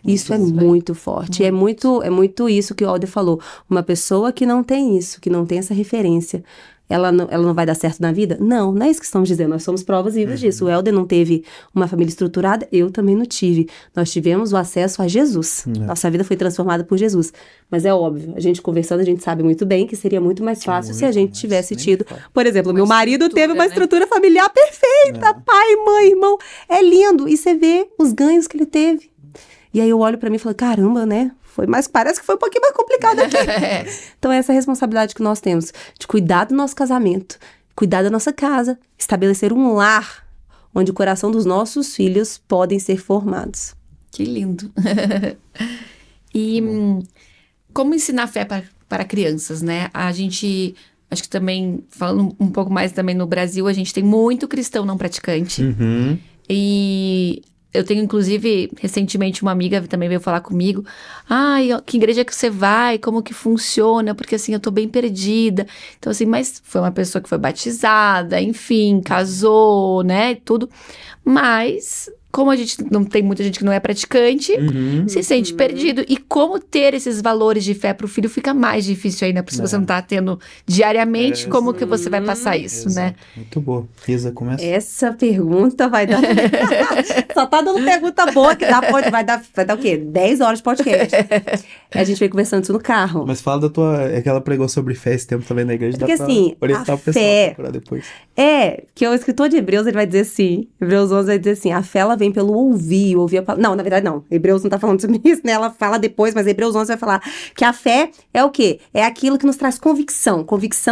Isso é muito forte. É muito isso que o Alder falou. Uma pessoa que não tem isso, que não tem essa referência, ela não vai dar certo na vida? Não é isso que estamos dizendo. Nós somos provas vivas disso. O Helder não teve uma família estruturada, eu também não tive. Nós tivemos o acesso a Jesus. Nossa vida foi transformada por Jesus. Mas é óbvio, a gente conversando, a gente sabe muito bem que seria muito mais fácil se a gente tivesse tido... Por exemplo, meu marido teve uma estrutura familiar perfeita. Pai, mãe, irmão. É lindo. E você vê os ganhos que ele teve. E aí eu olho pra mim e falo, caramba, né? Mas parece que foi um pouquinho mais complicado aqui. Então, essa é a responsabilidade que nós temos, de cuidar do nosso casamento, cuidar da nossa casa, estabelecer um lar onde o coração dos nossos filhos podem ser formados. Que lindo. E como ensinar fé para crianças, né? A gente, acho que também, falando um pouco mais também no Brasil, a gente tem muito cristão não praticante. E... eu tenho, inclusive, recentemente uma amiga também veio falar comigo. Ai, que igreja que você vai? Como que funciona? Porque, assim, eu tô bem perdida. Então, assim, mas foi uma pessoa que foi batizada, enfim, casou, né, tudo. Mas, como a gente não tem muita gente que não é praticante, se sente perdido. E como ter esses valores de fé pro filho fica mais difícil ainda, porque você não tá tendo diariamente, como que você vai passar isso, né? Muito boa. Isa, começa. Essa pergunta vai dar... Só tá dando pergunta boa, que vai dar o quê? 10 horas de podcast. A gente veio conversando isso no carro. Mas fala da tua... É que ela pregou sobre fé esse tempo também na igreja. Porque, dá assim, pra orientar a o pessoal fé... pra depois. Que o escritor de Hebreus, ele vai dizer assim, Hebreus 11 vai dizer assim, a fé, ela vem pelo ouvir a palavra. Não, na verdade não, Hebreus não tá falando sobre isso, né? Ela fala depois, mas Hebreus 11 vai falar que a fé é o quê? É aquilo que nos traz convicção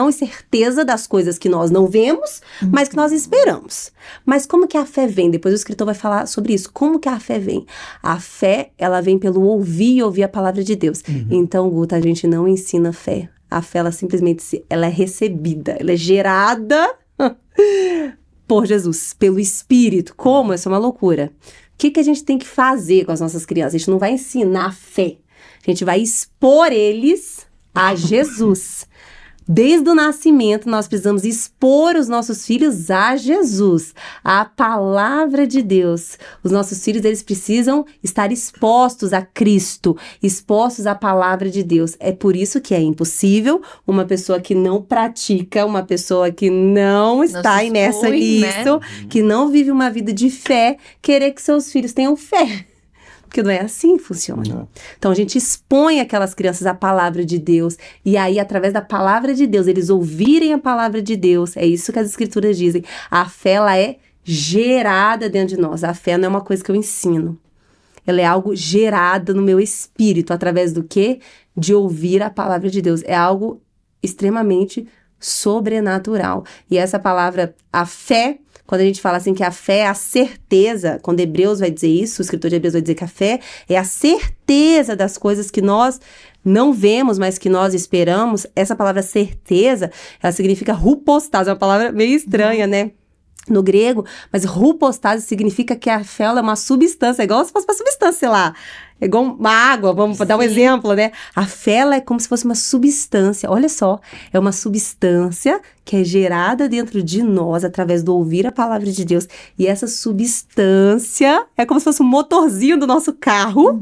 e certeza das coisas que nós não vemos, mas que nós esperamos. Mas como que a fé vem? Depois o escritor vai falar sobre isso. Como que a fé vem? A fé, ela vem pelo ouvir a palavra de Deus. Então, Guta, a gente não ensina fé. A fé, ela simplesmente, ela é recebida, ela é gerada por Jesus, pelo Espírito. Como? Isso é uma loucura. O que a gente tem que fazer com as nossas crianças? A gente não vai ensinar fé. A gente vai expor eles a Jesus. Desde o nascimento, nós precisamos expor os nossos filhos a Jesus, a palavra de Deus. Os nossos filhos, eles precisam estar expostos a Cristo, expostos à palavra de Deus. É por isso que é impossível uma pessoa que não pratica, uma pessoa que não está imersa nisso, que não vive uma vida de fé, querer que seus filhos tenham fé. Porque não é assim que funciona. Então, a gente expõe aquelas crianças à palavra de Deus. E aí, através da palavra de Deus, eles ouvirem a palavra de Deus. É isso que as escrituras dizem. A fé, ela é gerada dentro de nós. A fé não é uma coisa que eu ensino. Ela é algo gerado no meu espírito. Através do quê? De ouvir a palavra de Deus. É algo extremamente sobrenatural. E essa palavra, a fé... Quando a gente fala assim que a fé é a certeza, quando Hebreus vai dizer isso, o escritor de Hebreus vai dizer que a fé é a certeza das coisas que nós não vemos, mas que nós esperamos. Essa palavra certeza, ela significa hypostasis, é uma palavra meio estranha, né? No grego, mas hypostasis significa que a fé é uma substância, igual se fosse uma substância, sei lá, é igual uma água, vamos dar um exemplo, né? A fé é como se fosse uma substância, olha só, é uma substância que é gerada dentro de nós através do ouvir a palavra de Deus, e essa substância é como se fosse um motorzinho do nosso carro,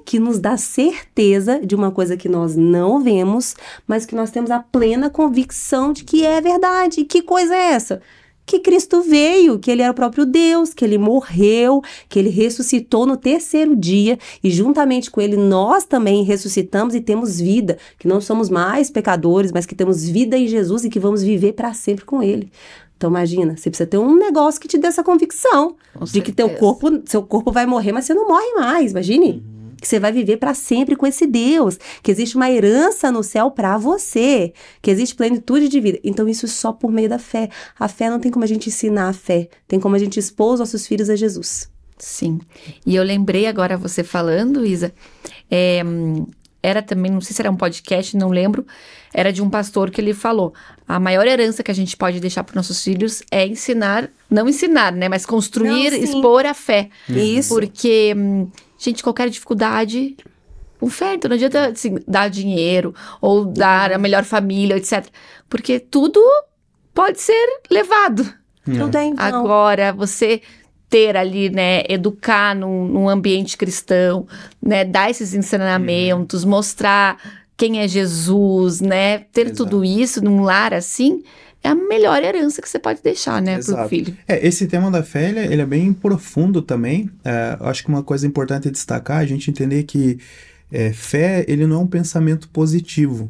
que nos dá certeza de uma coisa que nós não vemos, mas que nós temos a plena convicção de que é verdade. E que coisa é essa? Que Cristo veio, que ele era o próprio Deus, que ele morreu, que ele ressuscitou no terceiro dia, e juntamente com ele nós também ressuscitamos e temos vida, que não somos mais pecadores, mas que temos vida em Jesus e que vamos viver para sempre com ele. Então imagina, você precisa ter um negócio que te dê essa convicção, de que seu corpo vai morrer, mas você não morre mais, imagine. que você vai viver para sempre com esse Deus, que existe uma herança no céu para você, que existe plenitude de vida. Então isso só por meio da fé. A fé não tem como a gente ensinar a fé, tem como a gente expor os nossos filhos a Jesus. Sim. E eu lembrei agora você falando, Isa, era também, não sei se era um podcast, não lembro, era de um pastor que ele falou, a maior herança que a gente pode deixar para nossos filhos é ensinar, não ensinar, né, mas construir, expor a fé. Isso. Porque, gente, qualquer dificuldade, com fé, então não adianta assim, dar dinheiro ou dar a melhor família, etc. Porque tudo pode ser levado. Tudo é em vão. Agora, você ter ali, né, educar num ambiente cristão, né, dar esses ensinamentos, mostrar quem é Jesus, né, ter tudo isso num lar assim, é a melhor herança que você pode deixar, né, pro filho. Esse tema da fé, ele é bem profundo também. Eu acho que uma coisa importante destacar, a gente entender que fé, ele não é um pensamento positivo.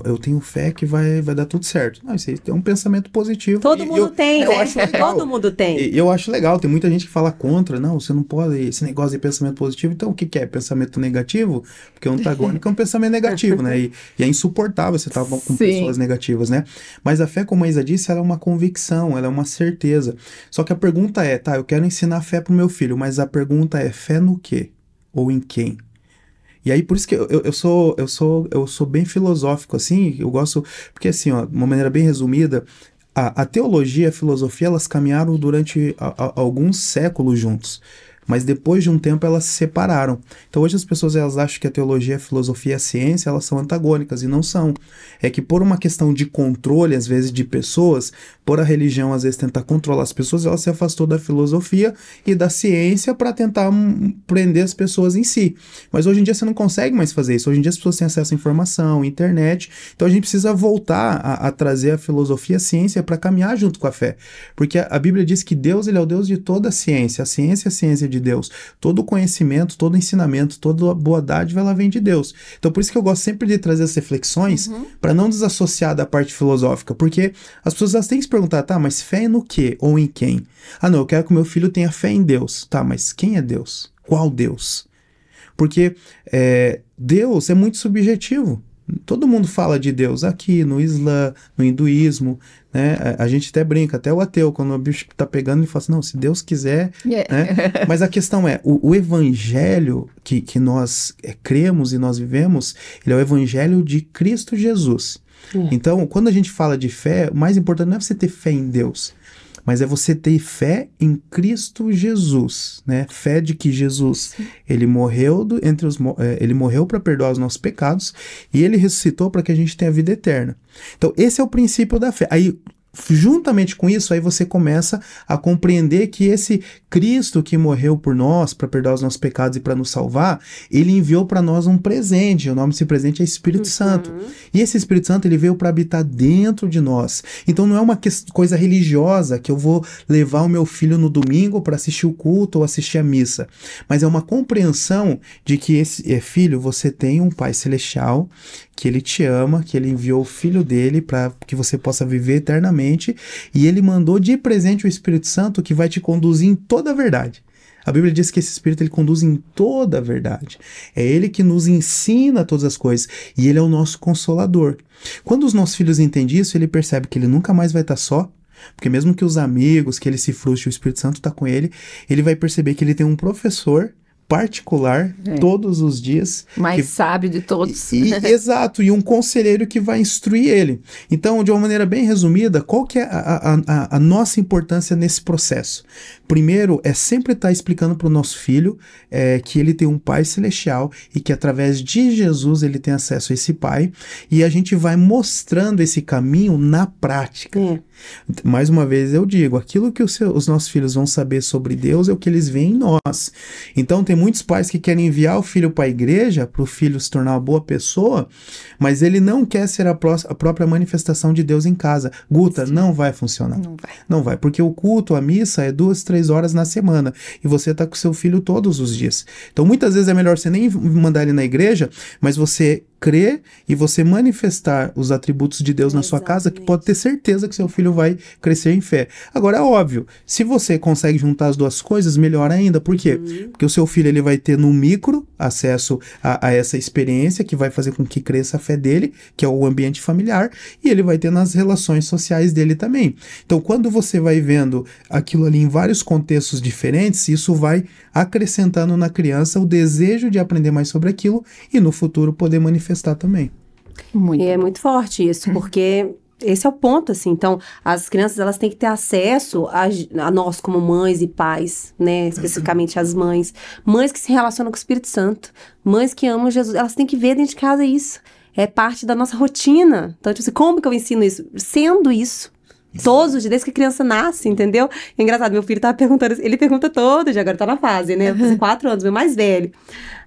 Eu tenho fé que vai dar tudo certo. Não, isso aí é um pensamento positivo. Todo mundo tem, eu né? acho legal. Todo mundo tem. Eu acho legal, tem muita gente que fala contra. Não, você não pode, esse negócio de pensamento positivo. Então, o que é? Pensamento negativo? Porque o antagônico é um pensamento negativo, né? E é insuportável você estar com pessoas negativas, né? Mas a fé, como a Isa disse, ela é uma convicção, ela é uma certeza. Só que a pergunta é, eu quero ensinar a fé pro meu filho, mas a pergunta é, fé no quê? Ou em quem? E aí, por isso que eu sou bem filosófico, assim, eu gosto, porque assim, ó, de uma maneira bem resumida, a teologia e a filosofia, elas caminharam durante alguns séculos juntos, mas depois de um tempo elas se separaram. Então hoje as pessoas elas acham que a teologia, a filosofia e a ciência elas são antagônicas, e não são. É que por uma questão de controle, às vezes, de pessoas, por a religião às vezes tentar controlar as pessoas, ela se afastou da filosofia e da ciência para tentar prender as pessoas em si. Mas hoje em dia você não consegue mais fazer isso. Hoje em dia as pessoas têm acesso à informação, internet, então a gente precisa voltar a trazer a filosofia e a ciência para caminhar junto com a fé. Porque a Bíblia diz que Deus ele é o Deus de toda a ciência é a ciência de Deus. Todo o conhecimento, todo o ensinamento, toda a boa dádiva, ela vem de Deus. Então por isso que eu gosto sempre de trazer as reflexões para não desassociar da parte filosófica, porque as pessoas elas têm que se perguntar, mas fé no quê ou em quem? Não, eu quero que o meu filho tenha fé em Deus. Mas quem é Deus? Qual Deus? Porque Deus é muito subjetivo. Todo mundo fala de Deus aqui, no Islã, no hinduísmo, né? A gente até brinca, até o ateu, quando o bicho tá pegando, ele fala assim, não, se Deus quiser, né? Mas a questão é, o evangelho que nós cremos e nós vivemos, ele é o evangelho de Cristo Jesus. Então, quando a gente fala de fé, o mais importante não é você ter fé em Deus, mas é você ter fé em Cristo Jesus, né? Fé de que Jesus, ele morreu ele morreu para perdoar os nossos pecados e ele ressuscitou para que a gente tenha vida eterna. Então, esse é o princípio da fé. Aí, juntamente com isso, aí você começa a compreender que esse Cristo que morreu por nós, para perdoar os nossos pecados e para nos salvar, ele enviou para nós um presente. O nome desse presente é Espírito Santo. E esse Espírito Santo, ele veio para habitar dentro de nós. Então não é uma coisa religiosa que eu vou levar o meu filho no domingo para assistir o culto ou assistir a missa. Mas é uma compreensão de que esse filho, você tem um Pai Celestial, que ele te ama, que ele enviou o filho dele para que você possa viver eternamente, e ele mandou de presente o Espírito Santo que vai te conduzir em toda a verdade. A Bíblia diz que esse Espírito ele conduz em toda a verdade. É ele que nos ensina todas as coisas e ele é o nosso consolador. Quando os nossos filhos entendem isso, ele percebe que ele nunca mais vai estar só, porque mesmo que os amigos, que ele se frustre, o Espírito Santo está com ele, ele vai perceber que ele tem um professor particular todos os dias. Mais sábio de todos. Exato, e um conselheiro que vai instruir ele. Então, de uma maneira bem resumida, qual que é a nossa importância nesse processo? Primeiro, é sempre estar explicando para o nosso filho que ele tem um Pai Celestial e que através de Jesus ele tem acesso a esse Pai, e a gente vai mostrando esse caminho na prática. Mais uma vez eu digo, aquilo que os nossos filhos vão saber sobre Deus é o que eles veem em nós. Então tem muitos pais que querem enviar o filho para a igreja, para o filho se tornar uma boa pessoa, mas ele não quer ser a própria manifestação de Deus em casa. Guta, não vai funcionar. Não vai, porque o culto, a missa é 2, 3 horas na semana e você está com seu filho todos os dias. Então muitas vezes é melhor você nem mandar ele na igreja, mas você crer e você manifestar os atributos de Deus na sua casa, que pode ter certeza que seu filho vai crescer em fé. Agora, é óbvio, se você consegue juntar as duas coisas, melhor ainda. Por quê? Porque o seu filho ele vai ter no micro acesso a essa experiência que vai fazer com que cresça a fé dele, que é o ambiente familiar, e ele vai ter nas relações sociais dele também. Então, quando você vai vendo aquilo ali em vários contextos diferentes, isso vai acrescentando na criança o desejo de aprender mais sobre aquilo e no futuro poder manifestar também. E é muito forte isso, porque esse é o ponto, assim. Então, as crianças, elas têm que ter acesso a nós como mães e pais, né? Especificamente as mães. Mães que se relacionam com o Espírito Santo. Mães que amam Jesus. Elas têm que ver dentro de casa isso. É parte da nossa rotina. Então, tipo assim, como que eu ensino isso? Sendo isso. Todos os dias, desde que a criança nasce, entendeu? É engraçado, meu filho tava perguntando, ele pergunta todo dia, agora tá na fase, né? Faz 4 anos, meu mais velho.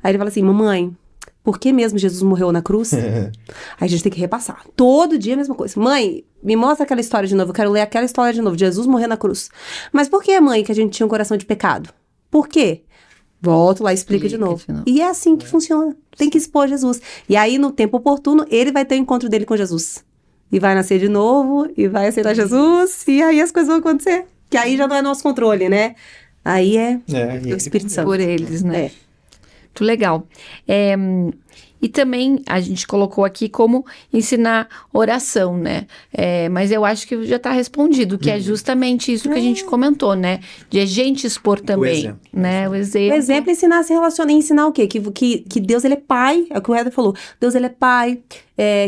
Aí ele fala assim, mamãe, por que mesmo Jesus morreu na cruz? Aí a gente tem que repassar. Todo dia a mesma coisa. Mãe, me mostra aquela história de novo, eu quero ler aquela história de novo, Jesus morreu na cruz. Mas por que, mãe, que a gente tinha um coração de pecado? Por quê? Volto lá e explica de novo. E é assim que funciona. Tem que expor Jesus. E aí, no tempo oportuno, ele vai ter o encontro dele com Jesus. E vai nascer de novo, e vai aceitar Jesus, e aí as coisas vão acontecer. Que aí já não é nosso controle, né? Aí é o Espírito Santo. Por eles, né? Muito legal. E também a gente colocou aqui como ensinar oração, né? Mas eu acho que já está respondido, que é justamente isso que a gente comentou, né? De a gente expor também, né? O exemplo. O exemplo é ensinar a se relacionar, ensinar o quê? Que Deus, ele é Pai, é o que o Éder falou. Deus, ele é Pai,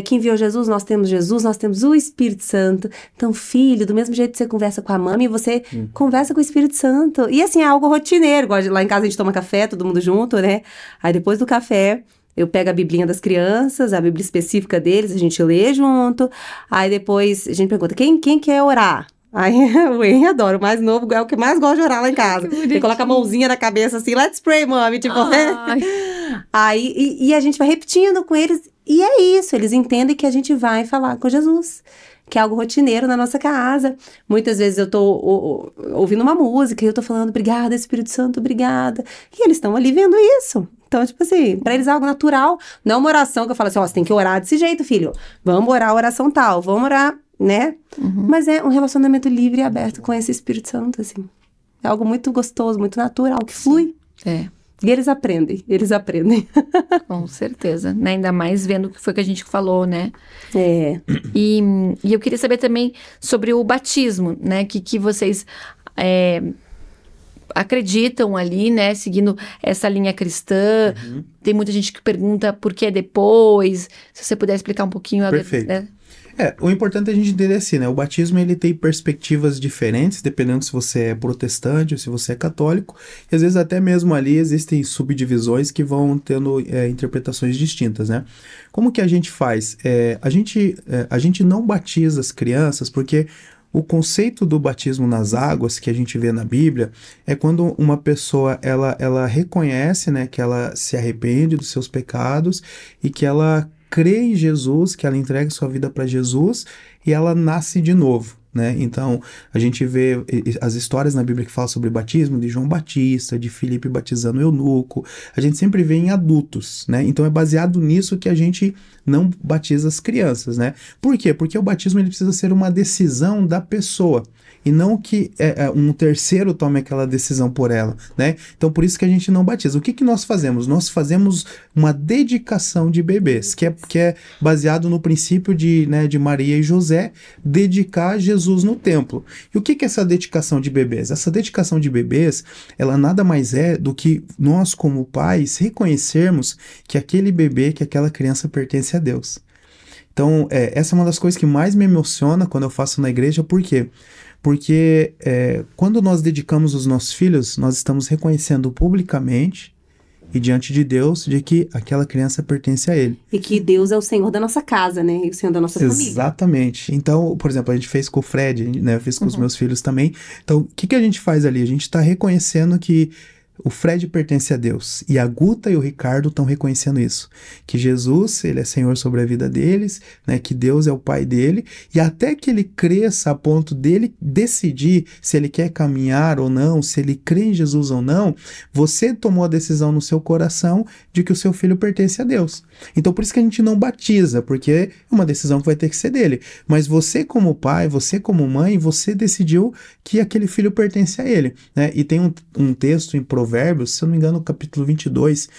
que enviou Jesus, nós temos o Espírito Santo. Então, filho, do mesmo jeito que você conversa com a mãe, você conversa com o Espírito Santo. E assim, é algo rotineiro, igual lá em casa a gente toma café, todo mundo junto, né? Aí depois do café, eu pego a biblinha das crianças, a bíblia específica deles, a gente lê junto. Aí depois a gente pergunta, quem quer orar? Aí o Henry adora, o mais novo é o que mais gosta de orar lá em casa. Ele coloca a mãozinha na cabeça assim, let's pray, mami, tipo, Aí e a gente vai repetindo com eles, e é isso, eles entendem que a gente vai falar com Jesus, que é algo rotineiro na nossa casa. Muitas vezes eu tô ouvindo uma música e eu tô falando, obrigada, Espírito Santo, obrigada. E eles estão ali vendo isso. Então, tipo assim, pra eles é algo natural. Não é uma oração que eu falo assim, você tem que orar desse jeito, filho. Vamos orar a oração tal, vamos orar, né? Mas é um relacionamento livre e aberto com esse Espírito Santo, assim. É algo muito gostoso, muito natural, que flui. E eles aprendem. Com certeza, né? Ainda mais vendo o que foi que a gente falou, né? E eu queria saber também sobre o batismo, né? Que vocês acreditam ali, né? Seguindo essa linha cristã. Tem muita gente que pergunta por que depois. Se você puder explicar um pouquinho. Perfeito. O importante é a gente entender assim, né? O batismo, ele tem perspectivas diferentes, dependendo se você é protestante ou se você é católico. E às vezes até mesmo ali existem subdivisões que vão tendo interpretações distintas, né? Como que a gente faz? A gente não batiza as crianças porque o conceito do batismo nas águas que a gente vê na Bíblia é quando uma pessoa ela reconhece, né, que ela se arrepende dos seus pecados e que ela crê em Jesus, que ela entrega sua vida para Jesus e ela nasce de novo, né? Então, a gente vê as histórias na Bíblia que falam sobre batismo, de João Batista, de Filipe batizando o eunuco, a gente sempre vê em adultos, né? Então, é baseado nisso que a gente não batiza as crianças, né? Por quê? Porque o batismo ele precisa ser uma decisão da pessoa e não que um terceiro tome aquela decisão por ela, né? Então, por isso que a gente não batiza. O que nós fazemos? Nós fazemos uma dedicação de bebês, que é baseado no princípio de Maria e José dedicar Jesus no templo. E o que é essa dedicação de bebês? Essa dedicação de bebês, ela nada mais é do que nós, como pais, reconhecermos que aquele bebê, que aquela criança pertence a Deus. Então, essa é uma das coisas que mais me emociona quando eu faço na igreja. Por quê? Porque quando nós dedicamos os nossos filhos, nós estamos reconhecendo publicamente e diante de Deus de que aquela criança pertence a Ele. E que Deus é o Senhor da nossa casa, né? E o Senhor da nossa família. Exatamente. Então, por exemplo, a gente fez com o Fred, né? Eu fiz com os meus filhos também. Então, o que a gente faz ali? A gente está reconhecendo que o Fred pertence a Deus, e a Guta e o Ricardo estão reconhecendo isso, que Jesus, ele é Senhor sobre a vida deles, né, que Deus é o pai dele, e até que ele cresça a ponto dele decidir se ele quer caminhar ou não, se ele crê em Jesus ou não, você tomou a decisão no seu coração de que o seu filho pertence a Deus. Então por isso que a gente não batiza, porque é uma decisão que vai ter que ser dele, mas você como pai, você como mãe, você decidiu que aquele filho pertence a ele, né? E tem um texto em Provérbios, se eu não me engano, no capítulo 22,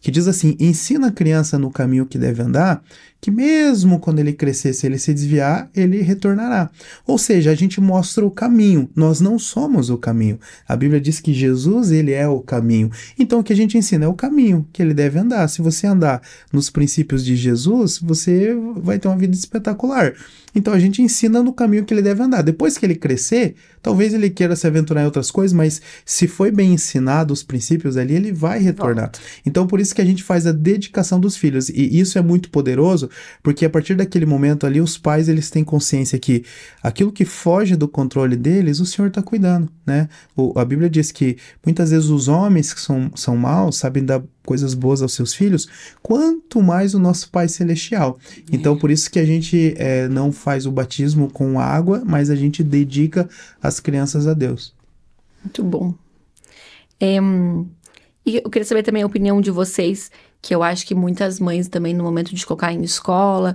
que diz assim: ensina a criança no caminho que deve andar, que mesmo quando ele crescer, se ele se desviar, ele retornará. Ou seja, a gente mostra o caminho, nós não somos o caminho. A Bíblia diz que Jesus, ele é o caminho. Então o que a gente ensina é o caminho que ele deve andar. Se você andar nos princípios de Jesus, você vai ter uma vida espetacular. Então a gente ensina no caminho que ele deve andar. Depois que ele crescer, talvez ele queira se aventurar em outras coisas, mas se foi bem ensinado os princípios ali, ele vai retornar. Então por isso que a gente faz a dedicação dos filhos. E isso é muito poderoso, porque a partir daquele momento ali, os pais, eles têm consciência que aquilo que foge do controle deles, o Senhor está cuidando, né? A Bíblia diz que muitas vezes os homens que são maus sabem dar coisas boas aos seus filhos, quanto mais o nosso Pai Celestial. Então, por isso que a gente não faz o batismo com água, mas a gente dedica as crianças a Deus. Muito bom. E eu queria saber também a opinião de vocês, que eu acho que muitas mães também, no momento de colocar em escola,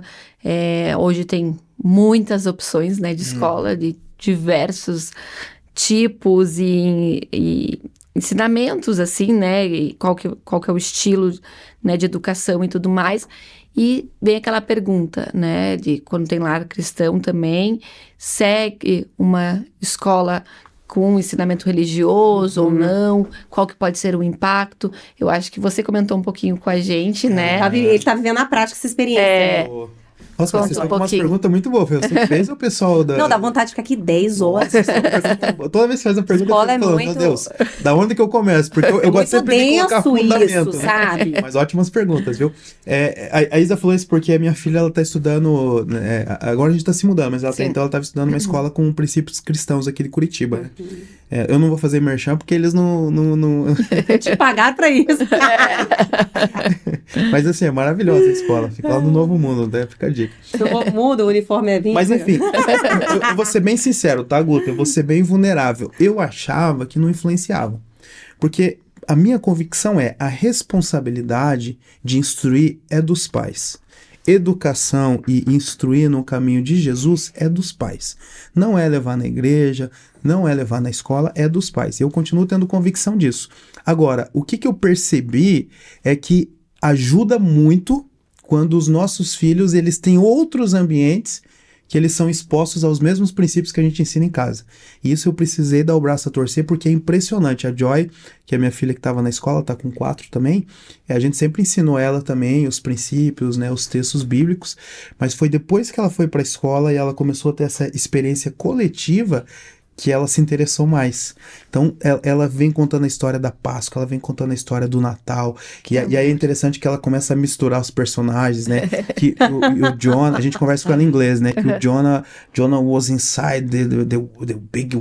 hoje tem muitas opções, né, de escola, de diversos tipos e ensinamentos, assim, né, e qual que é o estilo, né, de educação e tudo mais. E vem aquela pergunta, né, de quando tem lar cristão também, segue uma escola com ensinamento religioso ou não, qual que pode ser o impacto. Eu acho que você comentou um pouquinho com a gente, né? Ele tá vivendo na prática essa experiência. Nossa, mas vocês estão com umas perguntas muito boas. Você que fez ou o pessoal da... Não, dá vontade de ficar aqui 10 horas. Toda vez que faz uma pergunta, eu fico falando, meu Deus, da onde que eu começo? Porque eu gosto sempre de colocar fundamento, isso, sabe? Mas ótimas perguntas, viu? A Isa falou isso porque a minha filha, ela tá estudando... agora a gente tá se mudando, mas ela ela tava estudando numa escola com princípios cristãos aqui de Curitiba, né? Eu não vou fazer merchan porque eles não... Te pagaram pra isso. Mas assim, é maravilhosa a escola. Fica lá no Novo Mundo, né? Fica a dica. No Novo Mundo, o uniforme é 20. Mas enfim, eu vou ser bem sincero, tá, Guta? Eu vou ser bem vulnerável. Eu achava que não influenciava. Porque a minha convicção a responsabilidade de instruir é dos pais. Educação e instruir no caminho de Jesus é dos pais. Não é levar na igreja, não é levar na escola, é dos pais. Eu continuo tendo convicção disso. Agora, o que eu percebi é que ajuda muito quando os nossos filhos, eles têm outros ambientes que eles são expostos aos mesmos princípios que a gente ensina em casa. E isso eu precisei dar o braço a torcer, porque é impressionante. A Joy, que é minha filha que estava na escola, está com 4 também, a gente sempre ensinou ela também os princípios, né, os textos bíblicos, mas foi depois que ela foi para a escola e ela começou a ter essa experiência coletiva que ela se interessou mais. Então, ela vem contando a história da Páscoa, ela vem contando a história do Natal, e aí é interessante que ela começa a misturar os personagens, né? Que o Jonah, a gente conversa com ela em inglês, né? Que o Jonah was inside the big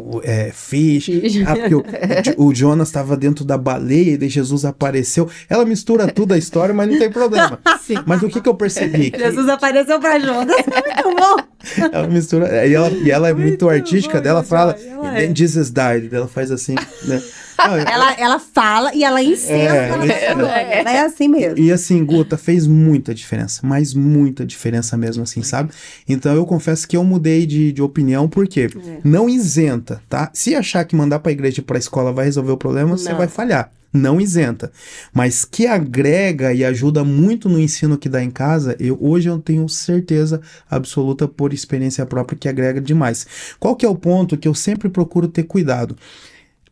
fish. Porque o Jonas estava dentro da baleia e daí Jesus apareceu. Ela mistura tudo a história, mas não tem problema. Sim. Mas o que eu percebi? Jesus apareceu pra Jonas, muito bom. Ela mistura, e ela é muito artística, dela fala, then Jesus died, ela faz assim, né? Não, ela fala e ela ensina. Ela é assim mesmo. E assim, Guta, fez muita diferença, mas muita diferença mesmo assim, sabe? Então eu confesso que eu mudei de opinião, porque não isenta, tá? Se achar que mandar pra igreja e pra escola vai resolver o problema, você vai falhar. Não isenta, mas que agrega e ajuda muito no ensino que dá em casa, hoje eu tenho certeza absoluta por experiência própria que agrega demais. Qual que é o ponto que eu sempre procuro ter cuidado?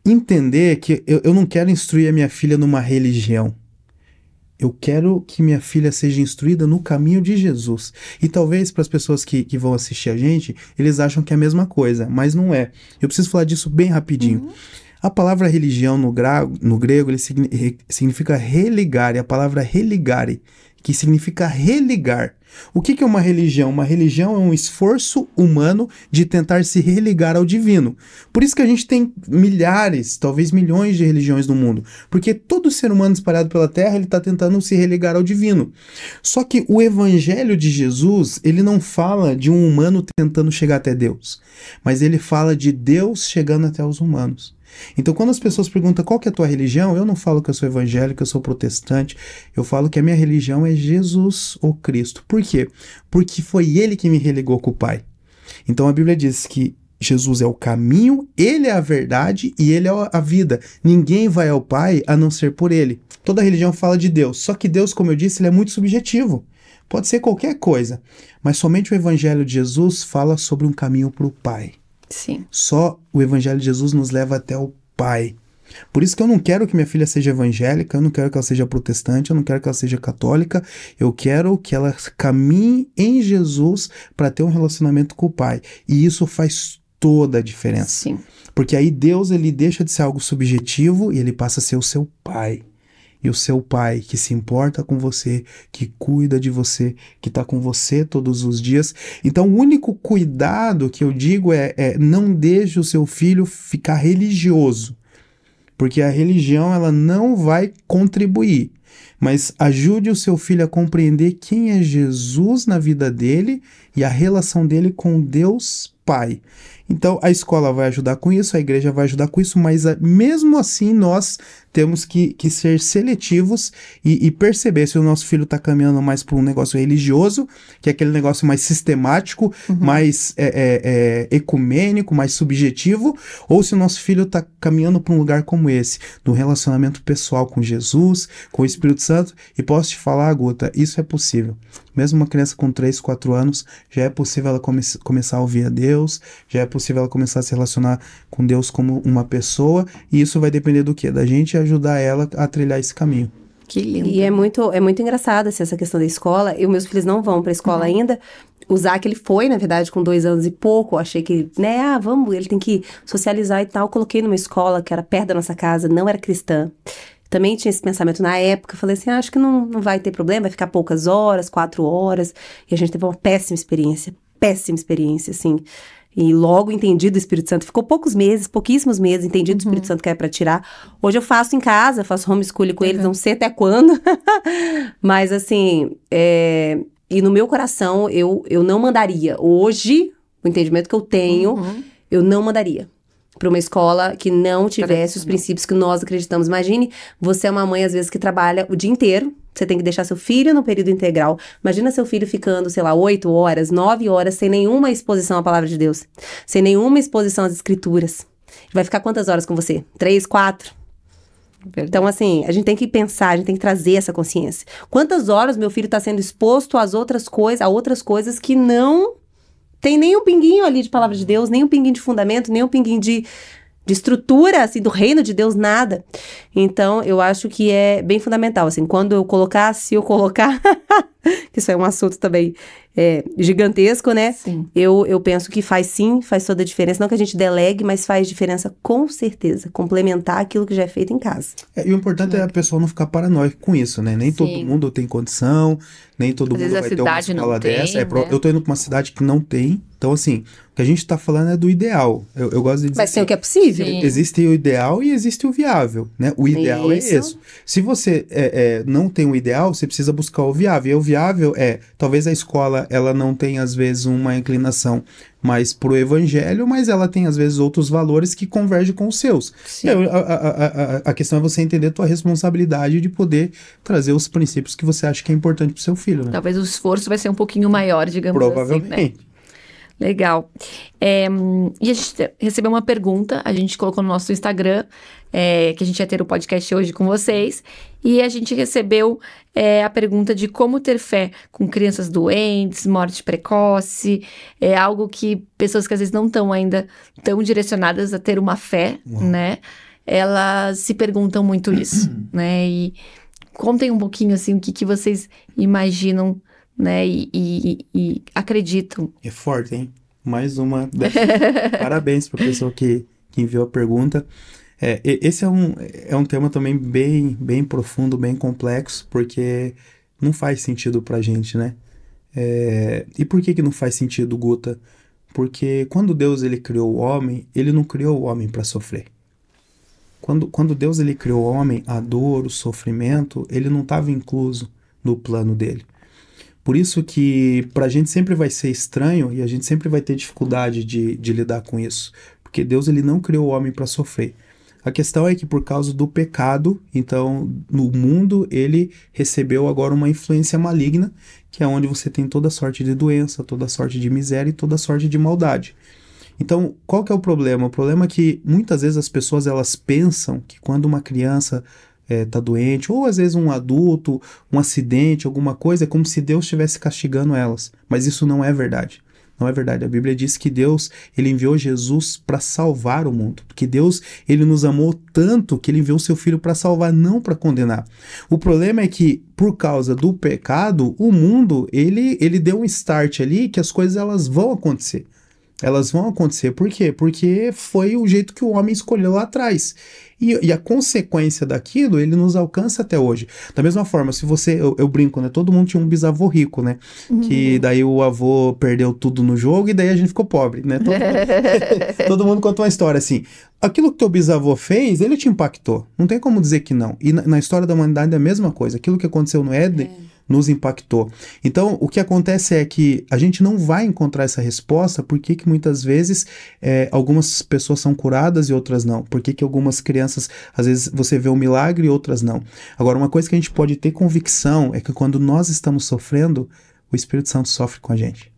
Entender que eu não quero instruir a minha filha numa religião. Eu quero que minha filha seja instruída no caminho de Jesus. E talvez para as pessoas que vão assistir a gente, eles acham que é a mesma coisa, mas não é. Eu preciso falar disso bem rapidinho. A palavra religião no grego ele significa religar, e a palavra religare, que significa religar. O que é uma religião? Uma religião é um esforço humano de tentar se religar ao divino. Por isso que a gente tem milhares, talvez milhões de religiões no mundo. Porque todo ser humano espalhado pela Terra, ele está tentando se religar ao divino. Só que o Evangelho de Jesus, ele não fala de um humano tentando chegar até Deus. Mas ele fala de Deus chegando até os humanos. Então, quando as pessoas perguntam qual que é a tua religião, eu não falo que eu sou evangélico, eu sou protestante, eu falo que a minha religião é Jesus ou Cristo. Por quê? Porque foi ele que me religou com o Pai. Então, a Bíblia diz que Jesus é o caminho, ele é a verdade e ele é a vida. Ninguém vai ao Pai a não ser por ele. Toda religião fala de Deus, só que Deus, como eu disse, ele é muito subjetivo. Pode ser qualquer coisa, mas somente o Evangelho de Jesus fala sobre um caminho para o Pai. Sim. Só o Evangelho de Jesus nos leva até o Pai. Por isso que eu não quero que minha filha seja evangélica, eu não quero que ela seja protestante, eu não quero que ela seja católica, eu quero que ela caminhe em Jesus para ter um relacionamento com o Pai. E isso faz toda a diferença. Sim. Porque aí Deus, ele deixa de ser algo subjetivo e ele passa a ser o seu Pai. E o seu Pai que se importa com você, que cuida de você, que está com você todos os dias. Então o único cuidado que eu digo é não deixe o seu filho ficar religioso. Porque a religião ela não vai contribuir. Mas ajude o seu filho a compreender quem é Jesus na vida dele e a relação dele com Deus Pai. Então a escola vai ajudar com isso, a igreja vai ajudar com isso, mas mesmo assim nós temos que ser seletivos e perceber se o nosso filho está caminhando mais para um negócio religioso, que é aquele negócio mais sistemático, mais ecumênico, mais subjetivo, ou se o nosso filho está caminhando para um lugar como esse, do relacionamento pessoal com Jesus, com o Espírito Santo. E posso te falar, Guta, isso é possível. Mesmo uma criança com 3, 4 anos, já é possível ela começar a ouvir a Deus, já é possível ela começar a se relacionar com Deus como uma pessoa, e isso vai depender do quê? Da gente ajudar ela a trilhar esse caminho. Que lindo. E é muito engraçado assim, essa questão da escola. Meus filhos não vão pra escola ainda. O Zac, ele foi, na verdade, com 2 anos e pouco. Achei que, vamos, ele tem que socializar e tal. Coloquei numa escola que era perto da nossa casa, não era cristã. Também tinha esse pensamento na época. Falei assim, acho que não vai ter problema, vai ficar poucas horas, 4 horas. E a gente teve uma péssima experiência, assim. E logo entendi do Espírito Santo. Ficou pouquíssimos meses, entendi do Espírito Santo que era pra tirar. Hoje eu faço em casa, faço homeschooling com eles, não sei até quando. Mas assim, e no meu coração, eu não mandaria. Hoje, o entendimento que eu tenho, eu não mandaria para uma escola que não tivesse os princípios que nós acreditamos. Imagine, você é uma mãe, às vezes, que trabalha o dia inteiro. Você tem que deixar seu filho no período integral. Imagina seu filho ficando, 8 horas, 9 horas, sem nenhuma exposição à palavra de Deus. Sem nenhuma exposição às escrituras. Vai ficar quantas horas com você? 3, 4? Verdade. Então, assim, a gente tem que pensar, a gente tem que trazer essa consciência. Quantas horas meu filho está sendo exposto a outras coisas que não tem nem um pinguinho ali de palavra de Deus, nem um pinguinho de fundamento, nem um pinguinho de estrutura, assim, do reino de Deus, nada. Então, eu acho que é bem fundamental, assim, se eu colocar, que isso é um assunto também gigantesco, né? Sim. Eu penso que faz toda a diferença, não que a gente delegue, mas faz diferença com certeza, complementar aquilo que já é feito em casa. E o importante é a pessoa não ficar paranoica com isso, né? Nem todo mundo tem condição, nem todo mundo vai ter uma escola dessa. Né? Eu tô indo pra uma cidade que não tem, então assim, o que a gente tá falando é do ideal. Eu gosto de dizer. Mas tem o que é possível. Sim. Existe o ideal e existe o viável, né? O ideal é isso. Se você não tem o ideal, você precisa buscar o viável. E o viável talvez a escola, ela não tenha, às vezes, uma inclinação mais pro evangelho, mas ela tem, às vezes, outros valores que convergem com os seus. Sim. A questão é você entender a tua responsabilidade de poder trazer os princípios que você acha que é importante pro seu filho, né? Talvez o esforço vai ser um pouquinho maior, digamos assim, Provavelmente. né? Legal. E a gente recebeu uma pergunta, a gente colocou no nosso Instagram, que a gente ia ter o podcast hoje com vocês, e a gente recebeu a pergunta de como ter fé com crianças doentes, morte precoce, algo que pessoas que às vezes não estão ainda tão direcionadas a ter uma fé, né? Elas se perguntam muito isso, né? E contem um pouquinho, assim, o que vocês imaginam, né, e acreditam. É forte, hein? Mais uma dessas. Parabéns para a pessoa que enviou a pergunta. Esse é um tema também bem profundo, bem complexo, porque não faz sentido pra gente, né? E por que não faz sentido, Guta? Porque quando Deus ele criou o homem, ele não criou o homem para sofrer. Quando Deus ele criou o homem, a dor, o sofrimento, ele não estava incluso no plano dele. Por isso que pra gente sempre vai ser estranho e a gente sempre vai ter dificuldade de lidar com isso. Porque Deus ele não criou o homem para sofrer. A questão é que por causa do pecado, então no mundo ele recebeu agora uma influência maligna, que é onde você tem toda sorte de doença, toda sorte de miséria e toda sorte de maldade. Então, qual que é o problema? O problema é que muitas vezes as pessoas elas pensam que quando uma criança tá doente, ou às vezes um adulto, um acidente, alguma coisa, é como se Deus estivesse castigando elas. Mas isso não é verdade. Não é verdade. A Bíblia diz que Deus, ele enviou Jesus para salvar o mundo. Porque Deus, ele nos amou tanto que ele enviou seu filho para salvar, não para condenar. O problema é que, por causa do pecado, o mundo, ele deu um start ali que as coisas elas vão acontecer. Elas vão acontecer. Por quê? Porque foi o jeito que o homem escolheu lá atrás. E a consequência daquilo, ele nos alcança até hoje. Da mesma forma, se você... Eu brinco, né? Todo mundo tinha um bisavô rico, né? Que daí o avô perdeu tudo no jogo e daí a gente ficou pobre, né? Todo mundo conta uma história assim. Aquilo que teu bisavô fez, ele te impactou. Não tem como dizer que não. E na história da humanidade é a mesma coisa. Aquilo que aconteceu no Éden... nos impactou. Então, o que acontece é que a gente não vai encontrar essa resposta porque que muitas vezes algumas pessoas são curadas e outras não. Porque que algumas crianças, às vezes você vê um milagre e outras não. Agora, uma coisa que a gente pode ter convicção é que quando nós estamos sofrendo, o Espírito Santo sofre com a gente.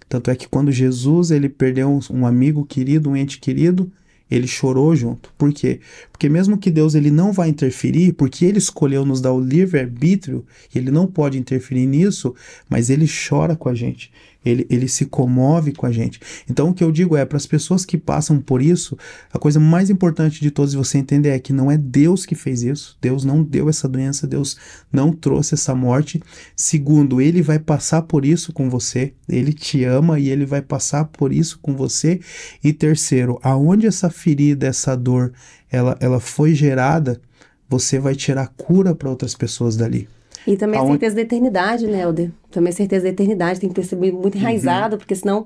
Tanto é que quando Jesus ele perdeu um amigo querido, um ente querido, ele chorou junto. Por quê? Porque mesmo que Deus ele não vai interferir, porque ele escolheu nos dar o livre-arbítrio, ele não pode interferir nisso, mas ele chora com a gente. Ele se comove com a gente. Então o que eu digo é, para as pessoas que passam por isso, a coisa mais importante de todos você entender é que não é Deus que fez isso. Deus não deu essa doença, Deus não trouxe essa morte. Segundo, ele vai passar por isso com você. Ele te ama e ele vai passar por isso com você. E terceiro, aonde essa ferida, essa dor, ela foi gerada, você vai tirar cura para outras pessoas dali. E também a certeza da eternidade, né, Helder? Também a certeza da eternidade, tem que ter sido muito enraizado, porque senão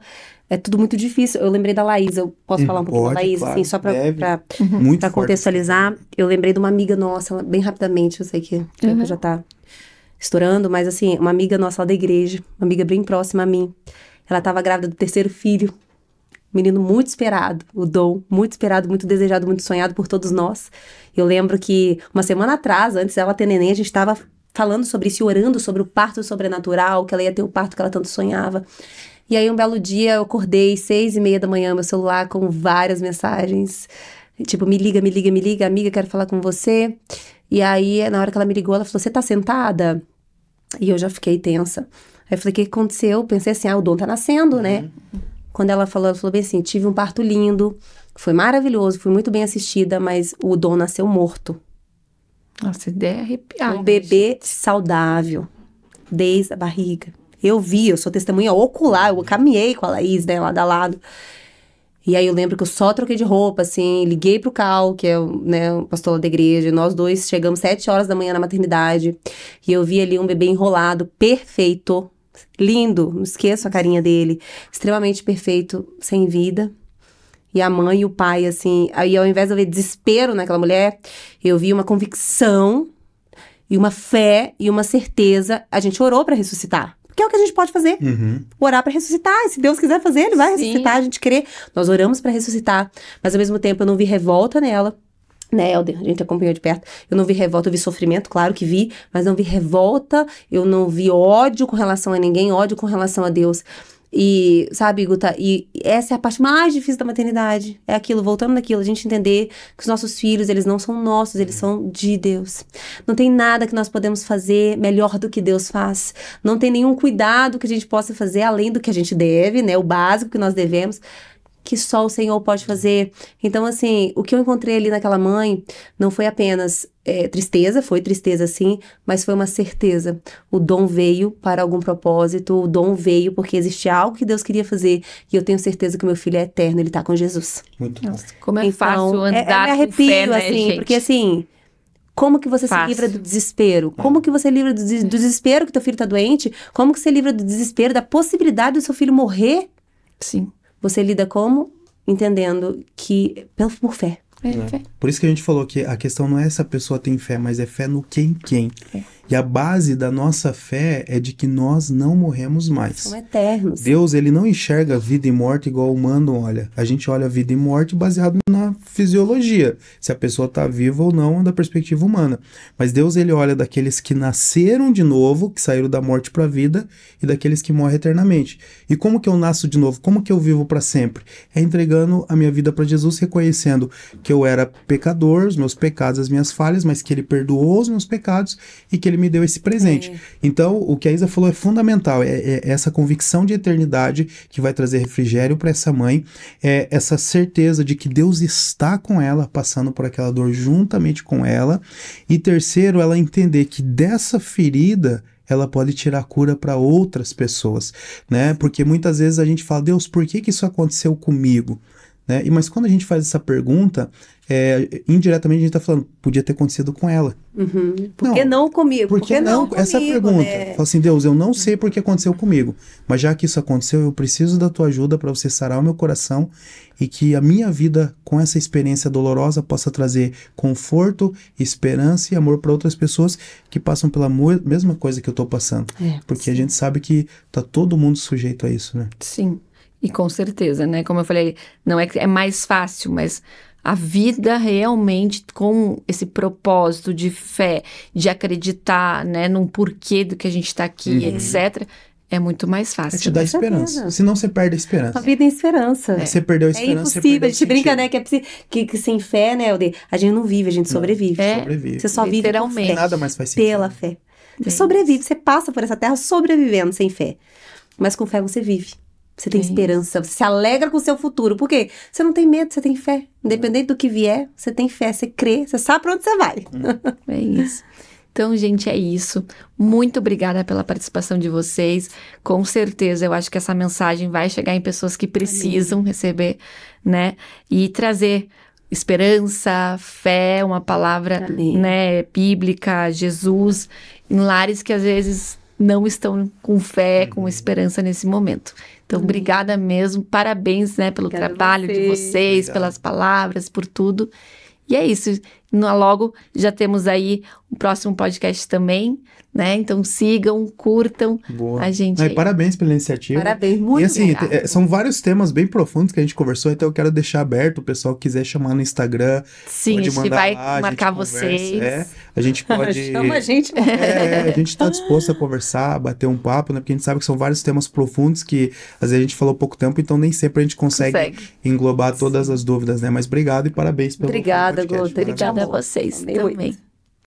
é tudo muito difícil. Eu lembrei da Laís, eu posso falar um pouquinho da Laís, claro, assim, só pra contextualizar. Eu lembrei de uma amiga nossa, bem rapidamente, eu sei que o tempo já tá estourando, mas assim, uma amiga nossa lá da igreja, uma amiga bem próxima a mim, ela tava grávida do 3º filho, menino muito esperado, o Dom, muito esperado, muito desejado, muito sonhado por todos nós. Eu lembro que uma semana atrás, antes dela ter neném, a gente tava falando sobre isso e orando sobre o parto sobrenatural, que ela ia ter o parto que ela tanto sonhava. E aí um belo dia eu acordei 6:30 da manhã, meu celular com várias mensagens, tipo, me liga, amiga, quero falar com você. E aí, na hora que ela me ligou, ela falou, você tá sentada? E eu já fiquei tensa. Aí eu falei, o que aconteceu? Pensei assim, o Dom tá nascendo, né? Quando ela falou bem assim, tive um parto lindo, foi maravilhoso, fui muito bem assistida, mas o Dom nasceu morto. Nossa, ideia é arrepiada. Um bebê saudável, desde a barriga. Eu sou testemunha ocular, eu caminhei com a Laís, né, lado a lado. E aí eu lembro que eu só troquei de roupa, assim, liguei pro Cal, que é o pastor da igreja, e nós dois chegamos 7 horas da manhã na maternidade, e eu vi ali um bebê enrolado, perfeito, lindo, não esqueço a carinha dele, extremamente perfeito, sem vida. E a mãe e o pai, assim, aí ao invés de eu ver desespero naquela mulher, eu vi uma convicção e uma fé e uma certeza. A gente orou pra ressuscitar. Porque é o que a gente pode fazer. Orar pra ressuscitar. E se Deus quiser fazer, ele vai ressuscitar. A gente crê. Nós oramos pra ressuscitar. Mas ao mesmo tempo eu não vi revolta nela. Né, Helder? A gente acompanhou de perto. Eu não vi revolta, eu vi sofrimento, claro que vi. Mas não vi revolta, eu não vi ódio com relação a ninguém, ódio com relação a Deus. E, sabe, Guta, e essa é a parte mais difícil da maternidade. É aquilo, voltando naquilo, a gente entender que os nossos filhos, eles não são nossos, eles são de Deus. Não tem nada que nós podemos fazer melhor do que Deus faz. Não tem nenhum cuidado que a gente possa fazer além do que a gente deve, né? O básico que nós devemos, que só o Senhor pode fazer. Então, assim, o que eu encontrei ali naquela mãe não foi apenas tristeza, foi tristeza sim, mas foi uma certeza. O dom veio para algum propósito, o dom veio porque existia algo que Deus queria fazer, e eu tenho certeza que o meu filho é eterno, ele tá com Jesus. Muito bom. Nossa, como é fácil andar me arrepio, com fé, né, assim, gente? porque assim, Como que você se Fácil. livra do desespero? Como que você livra do desespero que teu filho tá doente? Como que você livra do desespero, da possibilidade do seu filho morrer? Sim. Você lida como? Entendendo que, por fé. Fé. Por isso que a gente falou que a questão não é se a pessoa tem fé, mas é fé no quem. E a base da nossa fé é de que nós não morremos mais. São eternos. Deus, ele não enxerga vida e morte igual o humano olha. A gente olha vida e morte baseado na fisiologia, se a pessoa está viva ou não da perspectiva humana. Mas Deus, ele olha daqueles que nasceram de novo, que saíram da morte para a vida, e daqueles que morrem eternamente. E como que eu nasço de novo? Como que eu vivo para sempre? É entregando a minha vida para Jesus, reconhecendo que eu era pecador, os meus pecados, as minhas falhas, mas que ele perdoou os meus pecados e que ele me deu esse presente. Então, o que a Isa falou é fundamental, é essa convicção de eternidade que vai trazer refrigério para essa mãe, é essa certeza de que Deus está com ela, passando por aquela dor juntamente com ela, e terceiro, ela entender que dessa ferida ela pode tirar cura para outras pessoas, né? Porque muitas vezes a gente fala, Deus, por que isso aconteceu comigo? Né? Mas quando a gente faz essa pergunta, indiretamente a gente está falando, podia ter acontecido com ela. Por que não comigo? Por que não? Comigo, Essa pergunta. né? Fala assim, Deus, eu não sei por que aconteceu comigo, mas já que isso aconteceu, eu preciso da tua ajuda para você sarar o meu coração e que a minha vida, com essa experiência dolorosa, possa trazer conforto, esperança e amor para outras pessoas que passam pela mesma coisa que eu estou passando. Porque a gente sabe que tá todo mundo sujeito a isso, né? Sim. E com certeza, né? Como eu falei, não é que é mais fácil, mas a vida realmente com esse propósito de fé, de acreditar, né, num porquê do que a gente está aqui, etc., é muito mais fácil. Te dá esperança. Senão você perde a esperança. A vida é esperança. Você perdeu a É esperança. você impossível, perdeu a gente o brinca, sentido. né, que sem fé, né, Alder, a gente não vive, a gente sobrevive. Sobrevive. Você só vive por Literalmente. fé. Nada mais faz sentido. Pela fé. Você sobrevive, você passa por essa terra sobrevivendo sem fé. Mas com fé você vive. Você tem esperança, você se alegra com o seu futuro. Por quê? Você não tem medo, você tem fé. Independente do que vier, você tem fé, você crê, você sabe pra onde você vai. É isso. Então, gente, é isso. Muito obrigada pela participação de vocês. Com certeza, eu acho que essa mensagem vai chegar em pessoas que precisam receber, né? E trazer esperança, fé, uma palavra, né, bíblica, Jesus, em lares que às vezes não estão com fé, com esperança nesse momento. Então, obrigada mesmo. Parabéns, né, pelo trabalho de vocês, pelas palavras, por tudo. E é isso. Logo, já temos aí o próximo podcast também, né? Então, sigam, curtam a gente aí. Parabéns pela iniciativa. Parabéns, muito E assim, obrigada. são vários temas bem profundos que a gente conversou, então eu quero deixar aberto, o pessoal que quiser chamar no Instagram. Sim, a gente vai marcar vocês. A gente pode... Chama a gente. a gente está disposto a conversar, bater um papo, né? Porque a gente sabe que são vários temas profundos que às vezes a gente falou pouco tempo, então nem sempre a gente consegue englobar todas as dúvidas, né? Mas obrigado e parabéns pelo Obrigada, podcast. Gota. Obrigada a vocês também.